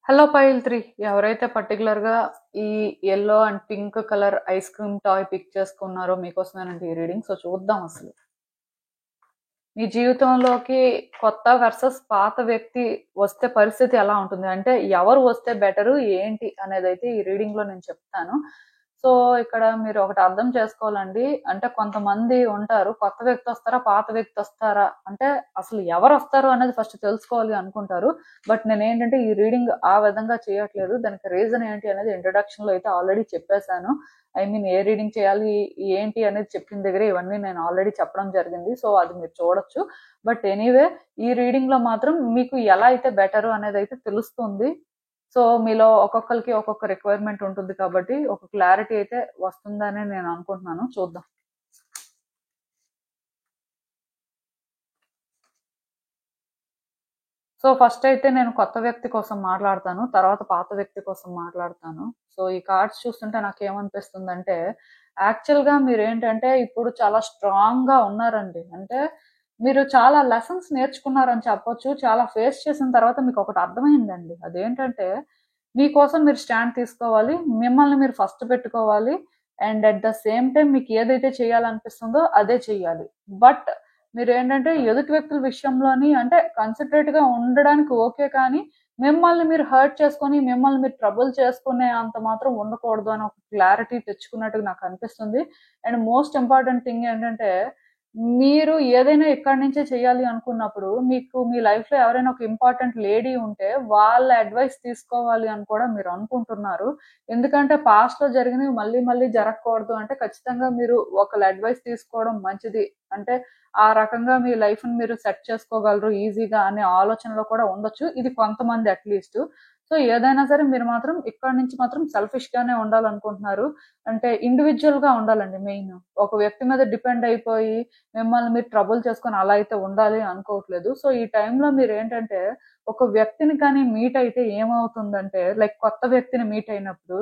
హలో పైల్ 3 ఎవరైతే పర్టికులర్‌గా ఈ yellow and pink colour ice cream toy pick చేసుకున్నారో మీకోసమేనండి ఈ రీడింగ్. సో, చూద్దాం అసలు. మీ జీవితంలోకి కొత్త వర్సెస్ పాత వ్యక్తి వస్తే పరిస్థితి ఎలా ఉంటుంది? అంటే ఎవరు వస్తే బెటరు ఏంటి అనేదైతే ఈ రీడింగ్‌లో నేను చెప్తాను. సో, ఇక్కడ మీరు ఒకటి అర్థం చేసుకోవాలండి. అంటే కొంతమంది ఉంటారు. కొత్త వ్యక్తి వస్తారా? పాత వ్యక్తి వస్తారా? అంటే అసలు ఎవరొస్తారు అనేది ఫస్ట్ తెలుసుకోవాలి అనుకుంటారు. బట్ నేనేంటంటే ఈ రీడింగ్ ఆ విధంగా చేయట్లేదు. దానికి రీజన్ ఏంటి అనేది ఇంట్రడక్షన్‌లో అయితే ఆల్రెడీ చెప్పేసాను. ఐ మీన్ ఏ రీడింగ్ చేయాలి, ఏంటి అనేది చెప్పిన దగ్గరే ఇవన్నీ నేను ఆల్రెడీ చెప్పడం జరిగింది. సో, అది మీరు చూడొచ్చు. బట్ ఎనీవే ఈ రీడింగ్‌లో మాత్రం మీకు ఎలా అయితే బెటరు అనేదైతే తెలుస్తుంది. సో, మీలో ఒక్కొక్కళ్ళకి ఒక్కొక్క రిక్వైర్మెంట్ ఉంటుంది కాబట్టి ఒక క్లారిటీ అయితే వస్తుందనే నేను అనుకుంటున్నాను. చూద్దాం. సో, ఫస్ట్ అయితే నేను కొత్త వ్యక్తి కోసం మాట్లాడతాను. తర్వాత పాత వ్యక్తి కోసం మాట్లాడతాను. సో, ఈ కార్డ్స్ చూస్తుంటే నాకేమనిపిస్తుందంటే, యాక్చువల్‌గా మీరేంటంటే ఇప్పుడు చాలా స్ట్రాంగ్‌గా ఉన్నారండి. అంటే మీరు చాలా లెసన్స్ నేర్చుకున్నారని చెప్పొచ్చు. చాలా ఫేస్ చేసిన తర్వాత మీకొకటి అర్థమైందండి. అదేంటంటే మీకోసం మీరు స్టాండ్ తీసుకోవాలి. మిమ్మల్ని మీరు ఫస్ట్ పెట్టుకోవాలి. And at the same time మీకు ఏదైతే చేయాలనిపిస్తుందో అదే చెయ్యాలి. బట్ మీరేంటంటే ఎదుటి వ్యక్తుల విషయంలోని అంటే కన్సిడరేట్‌గా ఉండడానికి ఓకే. కానీ మిమ్మల్ని మీరు హర్ట్ చేసుకొని, మిమ్మల్ని మీరు ట్రబుల్ చేసుకునే అంత మాత్రం ఉండకూడదు అని ఒక క్లారిటీ తెచ్చుకున్నట్టుగా నాకనిపిస్తుంది. అండ్ మోస్ట్ ఇంపార్టెంట్ థింగ్ ఏంటంటే, మీరు ఏదైనా ఇక్కడి నుంచే చేయాలి అనుకున్నప్పుడు, మీకు మీ లైఫ్‌లో ఎవరైనా ఒక ఇంపార్టెంట్ లేడీ ఉంటే, వాళ్ళ అడ్వైస్ తీసుకోవాలి అని కూడా మీరు అనుకుంటున్నారు. ఎందుకంటే పాస్ట్‌లో జరిగినవి మళ్ళీ మళ్ళీ జరగకూడదు అంటే ఖచ్చితంగా మీరు ఒకళ్ళ అడ్వైస్ తీసుకోవడం మంచిది. అంటే ఆ రకంగా మీ లైఫ్‌ని మీరు సెట్ చేసుకోగలరు ఈజీగా అనే ఆలోచనలో కూడా ఉండొచ్చు. ఇది కొంతమంది అట్‌లీస్ట్. సో, ఏదైనా సరే మీరు మాత్రం ఇక్కడి నుంచి మాత్రం సెల్ఫిష్‌గానే ఉండాలనుకుంటున్నారు. అంటే ఇండివిడ్యుయల్‌గా ఉండాలండి మెయిన్. ఒక వ్యక్తి మీద డిపెండ్ అయిపోయి మిమ్మల్ని మీరు ట్రబుల్ చేసుకొని అలా అయితే ఉండాలి అనుకోవట్లేదు. సో, ఈ టైంలో మీరేంటంటే ఒక వ్యక్తిని కానీ మీట్ అయితే ఏమవుతుందంటే లైక్ కొత్త వ్యక్తిని మీట్ అయినప్పుడు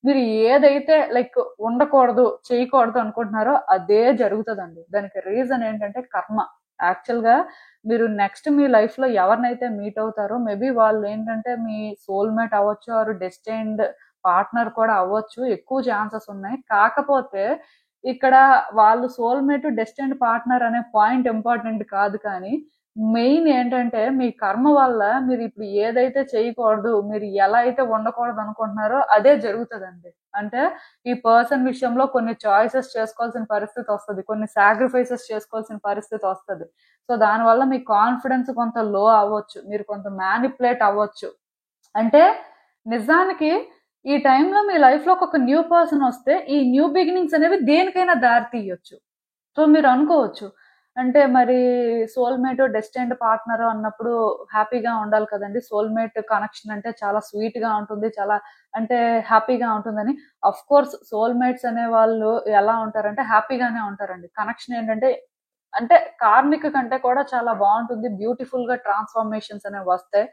మీరు ఏదైతే లైక్ ఉండకూడదు, చేయకూడదు అనుకుంటున్నారో అదే జరుగుతదండి. దానికి రీజన్ ఏంటంటే కర్మ. యాక్చువల్‌గా మీరు నెక్స్ట్ మీ లైఫ్‌లో ఎవరినైతే మీట్ అవుతారో మేబీ వాళ్ళేంటంటే మీ సోల్‌మేట్ అవ్వచ్చు ఆర్ డెస్టిన్డ్ పార్ట్నర్ కూడా అవ్వచ్చు. ఎక్కువ ఛాన్సెస్ ఉన్నాయి. కాకపోతే ఇక్కడ వాళ్ళు సోల్‌మేట్, డెస్టిన్డ్ పార్ట్నర్ అనే పాయింట్ ఇంపార్టెంట్ కాదు కానీ మెయిన్ ఏంటంటే మీ కర్మ వల్ల మీరిప్పుడు ఏదైతే చేయకూడదు, మీరు ఎలా అయితే ఉండకూడదు అనుకుంటున్నారో అదే జరుగుతదండి. అంటే ఈ పర్సన్ విషయంలో కొన్ని చాయిసెస్ చేసుకోవాల్సిన పరిస్థితొస్తది. కొన్ని సాక్రిఫైసెస్ చేసుకోవాల్సిన పరిస్థితొస్తది. సో, దానివల్ల మీ కాన్ఫిడెన్స్ కొంత లో అవ్వచ్చు. మీరు కొంత మ్యానిపులేట్ అవ్వచ్చు. అంటే నిజానికి ఈ టైంలో మీ లైఫ్‌లోకి ఒక న్యూ పర్సన్ వస్తే ఈ న్యూ బిగినింగ్స్ అనేవి దేనికైనా దారి తీయొచ్చు. సో, మీరనుకోవచ్చు. అంటే మరి సోల్‌మేటో, డెస్టిన్డ్ పార్ట్నరో అన్నప్పుడు హ్యాపీగా ఉండాలి కదండీ! సోల్‌మేట్ కనెక్షన్ అంటే చాలా స్వీట్‌గా ఉంటుంది. చాలా అంటే హ్యాపీగా ఉంటుందని. ఆఫ్‌కోర్స్ సోల్‌మేట్స్ అనేవాళ్ళు ఎలా ఉంటారంటే హ్యాపీగానే ఉంటారండి. కనెక్షన్ ఏంటంటే అంటే కార్మిక కంటే కూడా చాలా బావుంటుంది. బ్యూటిఫుల్‌గా ట్రాన్స్‌ఫర్మేషన్స్ అనేవొస్తాయి.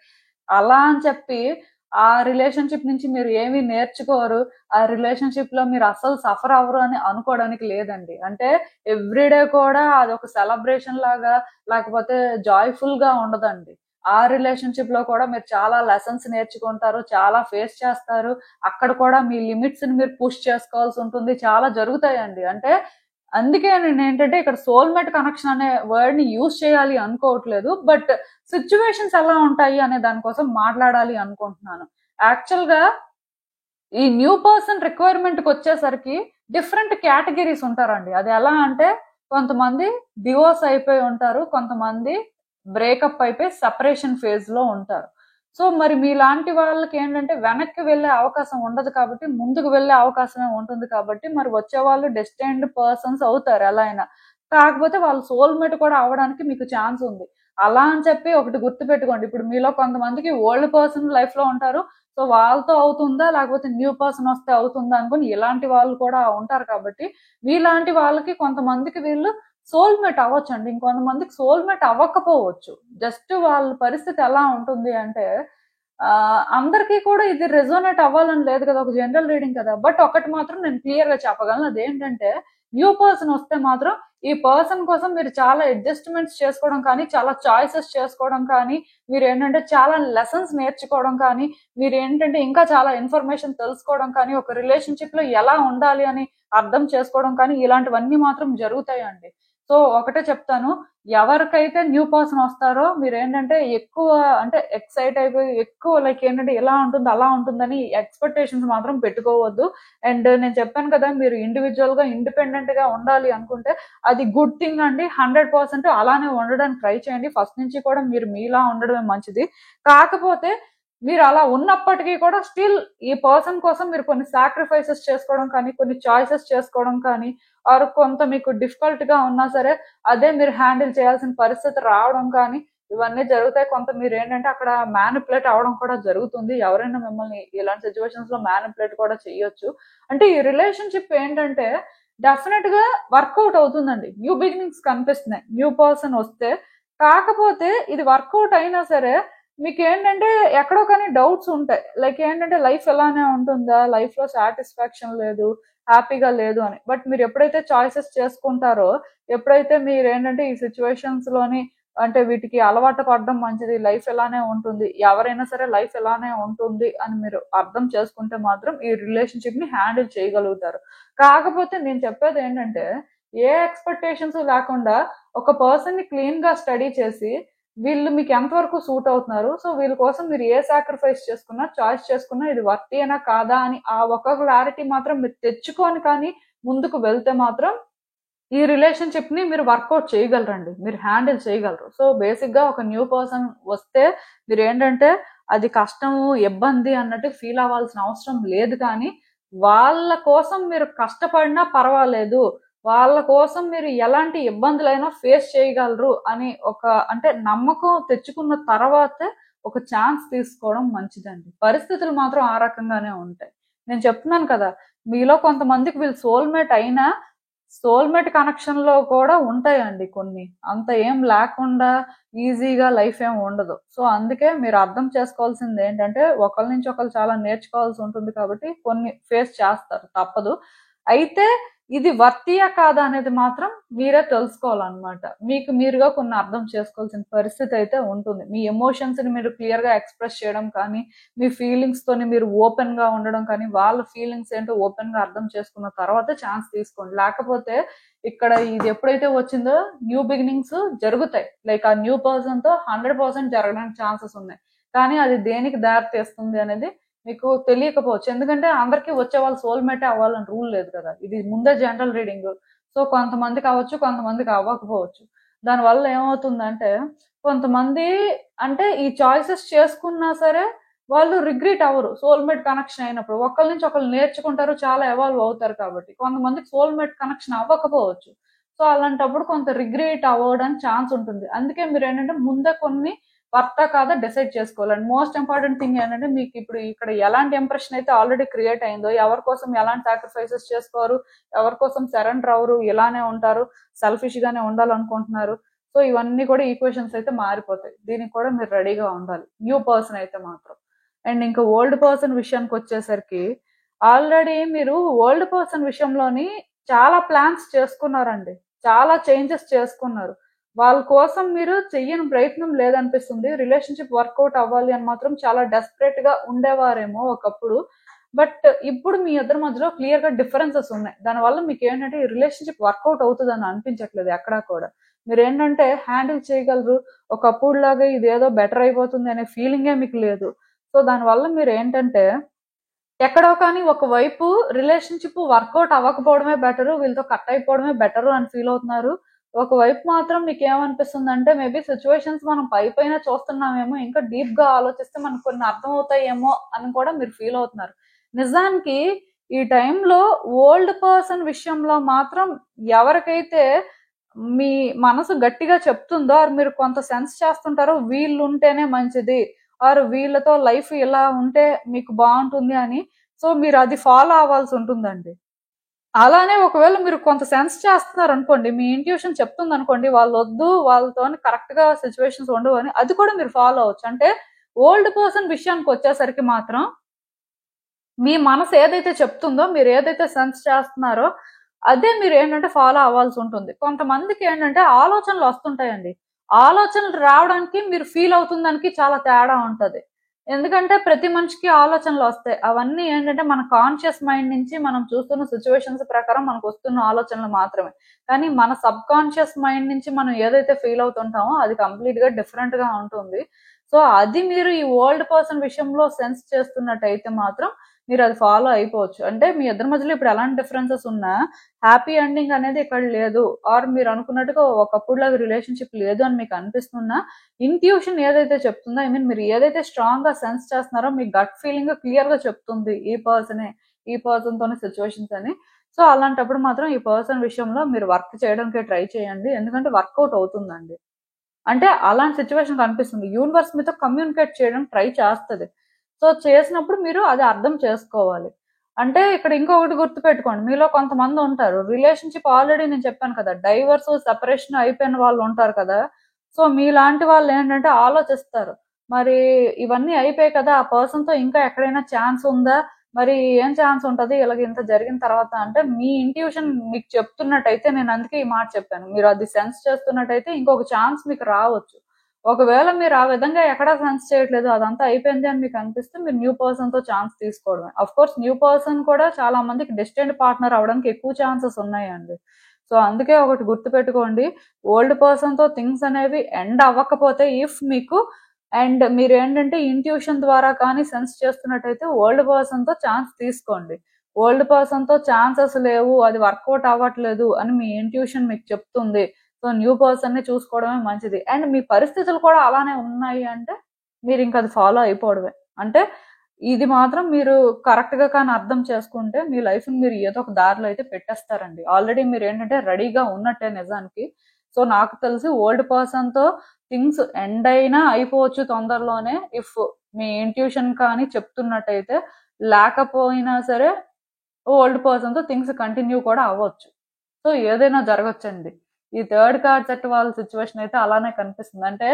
అలా అని చెప్పి ఆ రిలేషన్‌షిప్ నుంచి మీరు ఏమి నేర్చుకోరు. ఆ రిలేషన్‌షిప్‌లో మీరు అస్సలు సఫర్ అవ్వరు అని అనుకోవడానికి లేదండి. అంటే ఎవ్రీ డే కూడా అదొక సెలబ్రేషన్ లాగా లేకపోతే జాయ్‌ఫుల్‌గా ఉండదండి. ఆ రిలేషన్‌షిప్‌లో కూడా మీరు చాలా లెసన్స్ నేర్చుకుంటారు. చాలా ఫేస్ చేస్తారు. అక్కడ కూడా మీ లిమిట్స్‌ని మీరు పుష్ చేసుకోవాల్సి ఉంటుంది. చాలా జరుగుతాయండి. అంటే అందుకే నేనేంటంటే ఇక్కడ సోల్‌మేట్ కనెక్షన్ అనే వర్డ్‌ని యూజ్ చేయాలి అనుకోవట్లేదు. బట్ సిట్యుయేషన్స్ ఎలా ఉంటాయి అనే దాని కోసం మాట్లాడాలి అనుకుంటున్నాను. యాక్చువల్‌గా ఈ న్యూ పర్సన్ రిక్వైర్మెంట్‌కొచ్చేసరికి డిఫరెంట్ కేటగిరీస్ ఉంటారండి. అది ఎలా అంటే కొంతమంది డివోర్స్ అయిపోయి ఉంటారు, కొంతమంది బ్రేకప్ అయిపోయి సెపరేషన్ ఫేజ్ లో ఉంటారు. సో మరి మీలాంటి వాళ్ళకి ఏంటంటే వెనక్కి వెళ్ళే అవకాశం ఉండదు కాబట్టి ముందుకు వెళ్ళే అవకాశమే ఉంటుంది కాబట్టి మరి వచ్చే వాళ్ళు డెస్టైన్డ్ పర్సన్స్ అవుతారు ఎలా అయినా. కాకపోతే వాళ్ళు సోల్మేట్ కూడా అవడానికి మీకు ఛాన్స్ ఉంది. అలా అని చెప్పి ఒకటి గుర్తు పెట్టుకోండి, ఇప్పుడు మీలో కొంతమందికి ఓల్డ్ పర్సన్ లైఫ్ లో ఉంటారు, సో వాళ్ళతో అవుతుందా లేకపోతే న్యూ పర్సన్ వస్తే అవుతుందా అనుకుని ఇలాంటి వాళ్ళు కూడా ఉంటారు కాబట్టి మీలాంటి వాళ్ళకి కొంతమందికి వీళ్ళు సోల్మేట్ అవ్వచ్చండి, ఇంకొంతమందికి సోల్మేట్ అవ్వకపోవచ్చు. జస్ట్ వాళ్ళ పరిస్థితి ఎలా ఉంటుంది అంటే అందరికీ కూడా ఇది రెజోనేట్ అవ్వాలని లేదు కదా, ఒక జనరల్ రీడింగ్ కదా. బట్ ఒకటి మాత్రం నేను క్లియర్ గా చెప్పగలను, అదేంటంటే న్యూ పర్సన్ వస్తే మాత్రం ఈ పర్సన్ కోసం మీరు చాలా అడ్జస్ట్మెంట్స్ చేసుకోవడం కానీ, చాలా చాయిసెస్ చేసుకోవడం కానీ, మీరు ఏంటంటే చాలా లెసన్స్ నేర్చుకోవడం కానీ, మీరు ఏంటంటే ఇంకా చాలా ఇన్ఫర్మేషన్ తెలుసుకోవడం కానీ, ఒక రిలేషన్షిప్ లో ఎలా ఉండాలి అని అర్థం చేసుకోవడం కానీ ఇలాంటివన్నీ మాత్రం జరుగుతాయండి. సో ఒకటే చెప్తాను, ఎవరికైతే న్యూ పర్సన్ వస్తారో మీరు ఏంటంటే ఎక్కువ అంటే ఎక్సైట్ అయిపోయి ఎక్కువ లైక్ ఏంటంటే ఎలా ఉంటుంది అలా ఉంటుందని ఎక్స్పెక్టేషన్స్ మాత్రం పెట్టుకోవద్దు. అండ్ నేను చెప్పాను కదా, మీరు ఇండివిజువల్ గా ఇండిపెండెంట్ గా ఉండాలి అనుకుంటే అది గుడ్ థింగ్ అండి. 100% అలానే ఉండడానికి ట్రై చేయండి. ఫస్ట్ నుంచి కూడా మీరు మీలా ఉండడమే మంచిది. కాకపోతే మీరు అలా ఉన్నప్పటికీ కూడా స్టిల్ ఈ పర్సన్ కోసం మీరు కొన్ని సాక్రిఫైసెస్ చేసుకోవడం కానీ, కొన్ని చాయిసెస్ చేసుకోవడం కానీ, ఆర్ కొంత మీకు డిఫికల్ట్ గా ఉన్నా సరే అదే మీరు హ్యాండిల్ చేయాల్సిన పరిస్థితి రావడం కానీ ఇవన్నీ జరుగుతాయి. కొంత మీరు ఏంటంటే అక్కడ మ్యానిపులేట్ అవడం కూడా జరుగుతుంది. ఎవరైనా మిమ్మల్ని ఇలాంటి సిచ్యువేషన్స్ లో మ్యానిపులేట్ కూడా చేయొచ్చు. అంటే ఈ రిలేషన్షిప్ ఏంటంటే డెఫినెట్ గా వర్కౌట్ అవుతుందండి. న్యూ బిగినింగ్స్ కనిపిస్తున్నాయి న్యూ పర్సన్ వస్తే. కాకపోతే ఇది వర్కౌట్ అయినా సరే మీకు ఏంటంటే ఎక్కడో కానీ డౌట్స్ ఉంటాయి. లైక్ ఏంటంటే లైఫ్ ఎలానే ఉంటుందా, లైఫ్ లో సాటిస్ఫాక్షన్ లేదు, హ్యాపీగా లేదు అని. బట్ మీరు ఎప్పుడైతే చాయిసెస్ చేసుకుంటారో, ఎప్పుడైతే మీరు ఏంటంటే ఈ సిచ్యువేషన్స్ లోని అంటే వీటికి అలవాటు పడడం మంచిది, లైఫ్ ఎలానే ఉంటుంది, ఎవరైనా సరే లైఫ్ ఎలానే ఉంటుంది అని మీరు అర్థం చేసుకుంటే మాత్రం ఈ రిలేషన్షిప్ ని హ్యాండిల్ చేయగలుగుతారు. కాకపోతే నేను చెప్పేది ఏంటంటే ఏ ఎక్స్పెక్టేషన్స్ లేకుండా ఒక పర్సన్ ని క్లీన్ గా స్టడీ చేసి వీళ్ళు మీకు ఎంతవరకు సూట్ అవుతున్నారు, సో వీళ్ళ కోసం మీరు ఏ సాక్రిఫైస్ చేసుకున్నా చాయిస్ చేసుకున్నా ఇది వర్తీ అయినా కాదా అని ఆ ఒక క్లారిటీ మాత్రం మీరు తెచ్చుకొని కానీ ముందుకు వెళ్తే మాత్రం ఈ రిలేషన్షిప్ ని మీరు వర్కౌట్ చేయగలరండి, మీరు హ్యాండిల్ చేయగలరు. సో బేసిక్ గా ఒక న్యూ పర్సన్ వస్తే మీరు ఏంటంటే అది కష్టము ఇబ్బంది అన్నట్టు ఫీల్ అవ్వాల్సిన అవసరం లేదు. కానీ వాళ్ళ కోసం మీరు కష్టపడినా పర్వాలేదు, వాళ్ళ కోసం మీరు ఎలాంటి ఇబ్బందులైనా ఫేస్ చేయగలరు అని ఒక అంటే నమ్మకం తెచ్చుకున్న తర్వాతే ఒక ఛాన్స్ తీసుకోవడం మంచిదండి. పరిస్థితులు మాత్రం ఆ రకంగానే ఉంటాయి. నేను చెప్తున్నాను కదా, మీలో కొంతమందికి వీళ్ళు సోల్మేట్ అయినా సోల్మేట్ కనెక్షన్ లో కూడా ఉంటాయండి కొన్ని, అంత ఏం లేకుండా ఈజీగా లైఫ్ ఏం ఉండదు. సో అందుకే మీరు అర్థం చేసుకోవాల్సింది ఏంటంటే ఒకరి నుంచి ఒకరు చాలా నేర్చుకోవాల్సి ఉంటుంది కాబట్టి కొన్ని ఫేస్ చేస్తారు, తప్పదు. అయితే ఇది వర్తీయా కాదా అనేది మాత్రం మీరే తెలుసుకోవాలన్నమాట. మీకు మీరుగా కొన్ని అర్థం చేసుకోవాల్సిన పరిస్థితి అయితే ఉంటుంది. మీ ఎమోషన్స్ ని మీరు క్లియర్ గా ఎక్స్ప్రెస్ చేయడం కానీ, మీ ఫీలింగ్స్ తోని మీరు ఓపెన్ గా ఉండడం కానీ, వాళ్ళ ఫీలింగ్స్ ఏంటో ఓపెన్ గా అర్థం చేసుకున్న తర్వాత ఛాన్స్ తీసుకోండి. లేకపోతే ఇక్కడ ఇది ఎప్పుడైతే వచ్చిందో న్యూ బిగినింగ్స్ జరుగుతాయి. లైక్ ఆ న్యూ పర్సన్ తో 100% జరగడానికి ఛాన్సెస్ ఉన్నాయి. కానీ అది దేనికి దారి తీస్తుంది అనేది మీకు తెలియకపోవచ్చు. ఎందుకంటే అందరికీ వచ్చే వాళ్ళు సోల్మేటే అవ్వాలని రూల్ లేదు కదా, ఇది ముందే జనరల్ రీడింగ్. సో కొంతమందికి అవ్వచ్చు, కొంతమందికి అవ్వకపోవచ్చు. దానివల్ల ఏమవుతుందంటే కొంతమంది అంటే ఈ చాయిసెస్ చేసుకున్నా సరే వాళ్ళు రిగ్రెట్ అవ్వరు. సోల్మేట్ కనెక్షన్ అయినప్పుడు ఒకళ్ళ నుంచి ఒకళ్ళు నేర్చుకుంటారు, చాలా ఎవాల్వ్ అవుతారు కాబట్టి. కొంతమందికి సోల్మేట్ కనెక్షన్ అవ్వకపోవచ్చు. సో అలాంటప్పుడు కొంత రిగ్రెట్ అవ్వడానికి ఛాన్స్ ఉంటుంది. అందుకే మీరు ఏంటంటే ముందే కొన్ని వర్తా కాదా డిసైడ్ చేసుకోవాలండి. మోస్ట్ ఇంపార్టెంట్ థింగ్ ఏంటంటే మీకు ఇప్పుడు ఇక్కడ ఎలాంటి ఇంప్రెషన్ అయితే ఆల్రెడీ క్రియేట్ అయిందో, ఎవరి కోసం ఎలాంటి సాక్రిఫైసెస్ చేసుకోరు, ఎవరి కోసం సరెండర్ అవరు, ఇలానే ఉంటారు, సెల్ఫిష్ గానే ఉండాలనుకుంటున్నారు. సో ఇవన్నీ కూడా ఈక్వేషన్స్ అయితే మారిపోతాయి. దీనికి కూడా మీరు రెడీగా ఉండాలి న్యూ పర్సన్ అయితే మాత్రం. అండ్ ఇంకా ఓల్డ్ పర్సన్ విషయానికి వచ్చేసరికి ఆల్రెడీ మీరు ఓల్డ్ పర్సన్ విషయంలోని చాలా ప్లాన్స్ చేసుకున్నారండి, చాలా చేంజెస్ చేసుకున్నారు. వాళ్ళ కోసం మీరు చెయ్యని ప్రయత్నం లేదనిపిస్తుంది. రిలేషన్షిప్ వర్కౌట్ అవ్వాలి అని మాత్రం చాలా డెస్పరేట్ గా ఉండేవారేమో ఒకప్పుడు. బట్ ఇప్పుడు మీ ఇద్దరి మధ్యలో క్లియర్ గా డిఫరెన్సెస్ ఉన్నాయి. దానివల్ల మీకు ఏంటంటే ఈ రిలేషన్షిప్ వర్కౌట్ అవుతుంది అని అనిపించట్లేదు ఎక్కడా కూడా. మీరు ఏంటంటే హ్యాండిల్ చేయగలరు, ఒకప్పుడు లాగా ఇది ఏదో బెటర్ అయిపోతుంది అనే ఫీలింగే మీకు లేదు. సో దానివల్ల మీరు ఏంటంటే ఎక్కడో కానీ ఒకవైపు రిలేషన్షిప్ వర్కౌట్ అవ్వకపోవడమే బెటరు, వీళ్ళతో కట్ అయిపోవడమే బెటరు అని ఫీల్ అవుతున్నారు. ఒకవైపు మాత్రం మీకు ఏమనిపిస్తుంది అంటే మేబీ సిచ్యువేషన్స్ మనం పైన చూస్తున్నామేమో, ఇంకా డీప్ గా ఆలోచిస్తే మనకు కొన్ని అర్థం అవుతాయేమో అని కూడా మీరు ఫీల్ అవుతున్నారు. నిజానికి ఈ టైంలో ఓల్డ్ పర్సన్ విషయంలో మాత్రం ఎవరికైతే మీ మనసు గట్టిగా చెప్తుందో ఆర్ మీరు కొంత సెన్స్ చేస్తుంటారో వీళ్ళు ఉంటేనే మంచిది, ఆర్ వీళ్ళతో లైఫ్ ఇలా ఉంటే మీకు బాగుంటుంది అని, సో మీరు అది ఫాలో అవ్వాల్సి ఉంటుందండి. అలానే ఒకవేళ మీరు కొంత సెన్స్ చేస్తున్నారు అనుకోండి, మీ ఇంట్యూషన్ చెప్తుంది అనుకోండి వాళ్ళు వద్దు, వాళ్ళతో కరెక్ట్ గా సిచ్యువేషన్స్ ఉండవు అని, అది కూడా మీరు ఫాలో అవ్వచ్చు. అంటే ఓల్డ్ పర్సన్ విషయానికి వచ్చేసరికి మాత్రం మీ మనసు ఏదైతే చెప్తుందో, మీరు ఏదైతే సెన్స్ చేస్తున్నారో అదే మీరు ఏంటంటే ఫాలో అవ్వాల్సి ఉంటుంది. కొంతమందికి ఏంటంటే ఆలోచనలు వస్తుంటాయండి, ఆలోచనలు రావడానికి మీరు ఫీల్ అవుతున్న దానికి చాలా తేడా ఉంటది. ఎందుకంటే ప్రతి మనిషికి ఆలోచనలు వస్తాయి, అవన్నీ ఏంటంటే మన కాన్షియస్ మైండ్ నుంచి మనం చూస్తున్న సిచ్యువేషన్స్ ప్రకారం మనకు వస్తున్న ఆలోచనలు మాత్రమే. కానీ మన సబ్ కాన్షియస్ మైండ్ నుంచి మనం ఏదైతే ఫీల్ అవుతుంటామో అది కంప్లీట్ గా డిఫరెంట్ గా ఉంటుంది. సో అది మీరు ఈ ఓల్డ్ పర్సన్ విషయంలో సెన్స్ చేస్తున్నట్టయితే మాత్రం మీరు అది ఫాలో అయిపోవచ్చు. అంటే మీ ఇద్దరి మధ్యలో ఇప్పుడు ఎలాంటి డిఫరెన్సెస్ ఉన్నా హ్యాపీ ఎండింగ్ అనేది ఇక్కడ లేదు, ఆర్ మీరు అనుకున్నట్టుగా ఒకప్పుడులాగా రిలేషన్షిప్ లేదు అని మీకు అనిపిస్తున్నా, ఇంట్యూషన్ ఏదైతే చెప్తుందో, ఐ మీన్ మీరు ఏదైతే స్ట్రాంగ్ గా సెన్స్ చేస్తున్నారో మీ గట్ ఫీలింగ్ క్లియర్ గా చెప్తుంది ఈ పర్సన్ తోనే సిచ్యువేషన్స్ అని. సో అలాంటప్పుడు మాత్రం ఈ పర్సన్ విషయంలో మీరు వర్క్ చేయడానికి ట్రై చేయండి, ఎందుకంటే వర్కౌట్ అవుతుందండి. అంటే అలాంటి సిచ్యువేషన్ కనిపిస్తుంది, యూనివర్స్ మీతో కమ్యూనికేట్ చేయడం ట్రై చేస్తుంది. సో చేసినప్పుడు మీరు అది అర్థం చేసుకోవాలి. అంటే ఇక్కడ ఇంకొకటి గుర్తుపెట్టుకోండి, మీలో కొంతమంది ఉంటారు రిలేషన్షిప్ ఆల్రెడీ నేను చెప్పాను కదా, డైవర్స్ సెపరేషన్ అయిపోయిన వాళ్ళు ఉంటారు కదా. సో మీలాంటి వాళ్ళు ఏంటంటే ఆలోచిస్తారు, మరి ఇవన్నీ అయిపోయాయి కదా, ఆ పర్సన్ తో ఇంకా ఎక్కడైనా ఛాన్స్ ఉందా, మరి ఏం ఛాన్స్ ఉంటది ఇలాగ ఇంత జరిగిన తర్వాత అంటే, మీ ఇంట్యూషన్ మీకు చెప్తున్నట్టయితే, నేను అందుకే ఈ మాట చెప్పాను, మీరు అది సెన్స్ చేస్తున్నట్టయితే ఇంకొక ఛాన్స్ మీకు రావచ్చు. ఒకవేళ మీరు ఆ విధంగా ఎక్కడా సెన్స్ చేయట్లేదు, అదంతా అయిపోయింది అని మీకు అనిపిస్తే మీరు న్యూ పర్సన్ తో ఛాన్స్ తీసుకోవడమే. అఫ్ కోర్స్ న్యూ పర్సన్ కూడా చాలా మందికి డెస్టిన్డ్ పార్ట్నర్ అవడానికి ఎక్కువ ఛాన్సెస్ ఉన్నాయండి. సో అందుకే ఒకటి గుర్తుపెట్టుకోండి, ఓల్డ్ పర్సన్ తో థింగ్స్ అనేవి ఎండ్ అవ్వకపోతే ఇఫ్ మీకు, అండ్ మీరు ఏంటంటే ఇంట్యూషన్ ద్వారా కానీ సెన్స్ చేస్తున్నట్టయితే ఓల్డ్ పర్సన్ తో ఛాన్స్ తీసుకోండి. ఓల్డ్ పర్సన్ తో ఛాన్సెస్ లేవు, అది వర్కౌట్ అవ్వట్లేదు అని మీ ఇంట్యూషన్ మీకు చెప్తుంది, సో న్యూ పర్సన్ ని చూసుకోవడమే మంచిది. అండ్ మీ పరిస్థితులు కూడా అలానే ఉన్నాయి అంటే మీరు ఇంకా అది ఫాలో అయిపోవడమే. అంటే ఇది మాత్రం మీరు కరెక్ట్ గా కానీ అర్థం చేసుకుంటే మీ లైఫ్ ని మీరు ఏదో ఒక దారిలో అయితే పెట్టేస్తారండి. ఆల్రెడీ మీరు ఏంటంటే రెడీగా ఉన్నట్టే నిజానికి. సో నాకు తెలిసి ఓల్డ్ పర్సన్ తో థింగ్స్ ఎండ్ అయినా అయిపోవచ్చు తొందరలోనే, ఇఫ్ మీ ఇంట్యూషన్ కానీ చెప్తున్నట్టయితే. లేకపోయినా సరే ఓల్డ్ పర్సన్ తో థింగ్స్ కంటిన్యూ కూడా అవ్వచ్చు. సో ఏదైనా జరగచ్చండి. ఈ థర్డ్ కార్డ్ సెట్ వాళ్ళ సిచ్యువేషన్ అయితే అలానే కనిపిస్తుంది. అంటే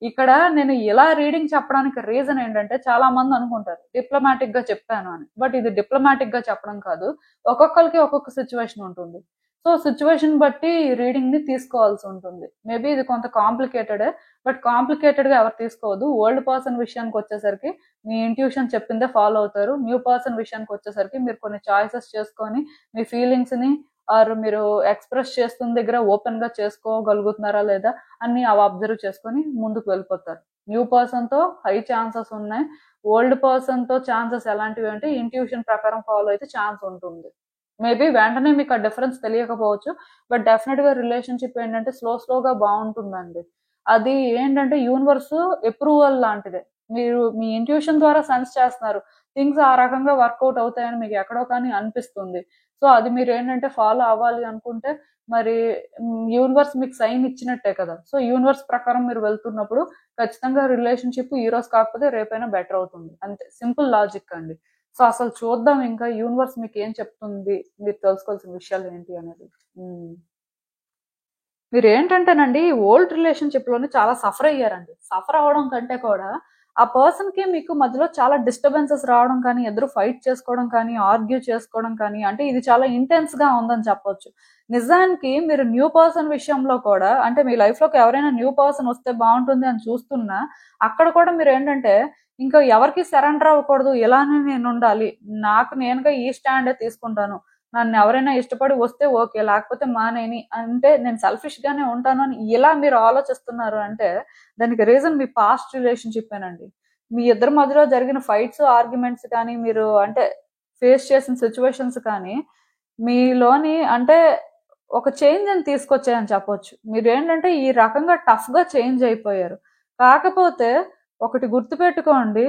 ఇక్కడ నేను ఇలా రీడింగ్ చెప్పడానికి రీజన్ ఏంటంటే, చాలా మంది అనుకుంటారు డిప్లొమాటిక్ గా చెప్పాను అని, బట్ ఇది డిప్లొమాటిక్ గా చెప్పడం కాదు, ఒక్కొక్కరికి ఒక్కొక్క సిచ్యువేషన్ ఉంటుంది. సో సిచ్యువేషన్ బట్టి రీడింగ్ ని తీసుకోవాల్సి ఉంటుంది. మేబీ ఇది కొంత కాంప్లికేటెడ్, బట్ కాంప్లికేటెడ్ గా ఎవరు తీసుకోవద్దు. ఓల్డ్ పర్సన్ విషయానికి వచ్చేసరికి మీ ఇంట్యూషన్ చెప్పిందే ఫాలో అవుతారు. న్యూ పర్సన్ విషయానికి వచ్చేసరికి మీరు కొన్ని చాయిసెస్ చేసుకొని మీ ఫీలింగ్స్ ని ఆర్ మీరు ఎక్స్ప్రెస్ చేస్తున్న దగ్గర ఓపెన్ గా చేసుకోగలుగుతున్నారా లేదా అన్ని అవి అబ్జర్వ్ చేసుకొని ముందుకు వెళ్ళిపోతారు. న్యూ పర్సన్ తో హై ఛాన్సెస్ ఉన్నాయి, ఓల్డ్ పర్సన్ తో ఛాన్సెస్ ఎలాంటివి అంటే ఇంట్యూషన్ ప్రకారం ఫాలో అయితే ఛాన్స్ ఉంటుంది. మేబీ వెంటనే మీకు ఆ డిఫరెన్స్ తెలియకపోవచ్చు, బట్ డెఫినెట్ గా రిలేషన్షిప్ ఏంటంటే స్లోగా బాగుంటుందండి. అది ఏంటంటే యూనివర్స్ అప్రూవల్ లాంటిదే. మీరు మీ ఇంట్యూషన్ ద్వారా సెన్స్ చేస్తున్నారు, థింగ్స్ ఆ రకంగా వర్కౌట్ అవుతాయని మీకు ఎక్కడో కానీ అనిపిస్తుంది. సో అది మీరు ఏంటంటే ఫాలో అవ్వాలి అనుకుంటే మరి యూనివర్స్ మీకు సైన్ ఇచ్చినట్టే కదా. సో యూనివర్స్ ప్రకారం మీరు వెళ్తున్నప్పుడు ఖచ్చితంగా రిలేషన్షిప్ ఈ రోజు కాకపోతే రేపైనా బెటర్ అవుతుంది, అంతే. సింపుల్ లాజిక్ అండి. సో అసలు చూద్దాం ఇంకా యూనివర్స్ మీకు ఏం చెప్తుంది, మీరు తెలుసుకోవాల్సిన విషయాలు ఏంటి అనేది. మీరు ఏంటంటేనండి ఓల్డ్ రిలేషన్షిప్ లోనే చాలా సఫర్ అయ్యారండి. సఫర్ అవడం కంటే కూడా ఆ పర్సన్ కి మీకు మధ్యలో చాలా డిస్టర్బెన్సెస్ రావడం కానీ, ఎదురు ఫైట్ చేసుకోవడం కానీ, ఆర్గ్యూ చేసుకోవడం కానీ, అంటే ఇది చాలా ఇంటెన్స్ గా ఉందని చెప్పొచ్చు. నిజానికి మీరు న్యూ పర్సన్ విషయంలో కూడా, అంటే మీ లైఫ్ లోకి ఎవరైనా న్యూ పర్సన్ వస్తే బాగుంటుంది అని చూస్తున్నా, అక్కడ కూడా మీరు ఏంటంటే ఇంకా ఎవరికి సరెండర్ అవ్వకూడదు, ఇలానే నేను ఉండాలి, నాకు నేనుగా ఈ స్టాండే తీసుకుంటాను, నన్ను ఎవరైనా ఇష్టపడి వస్తే ఓకే, లేకపోతే మానేని, అంటే నేను సెల్ఫిష్ గానే ఉంటాను అని ఇలా మీరు ఆలోచిస్తున్నారు అంటే దానికి రీజన్ మీ పాస్ట్ రిలేషన్షిప్ ఏనండి. మీ ఇద్దరి మధ్యలో జరిగిన ఫైట్స్ ఆర్గ్యుమెంట్స్ కానీ, మీరు అంటే ఫేస్ చేసిన సిచ్యువేషన్స్ కానీ మీలోని అంటే ఒక చేంజ్ అని తీసుకొచ్చాయని చెప్పొచ్చు. మీరేంటంటే ఈ రకంగా టఫ్‌గా చేంజ్ అయిపోయారు. కాకపోతే ఒకటి గుర్తుపెట్టుకోండి,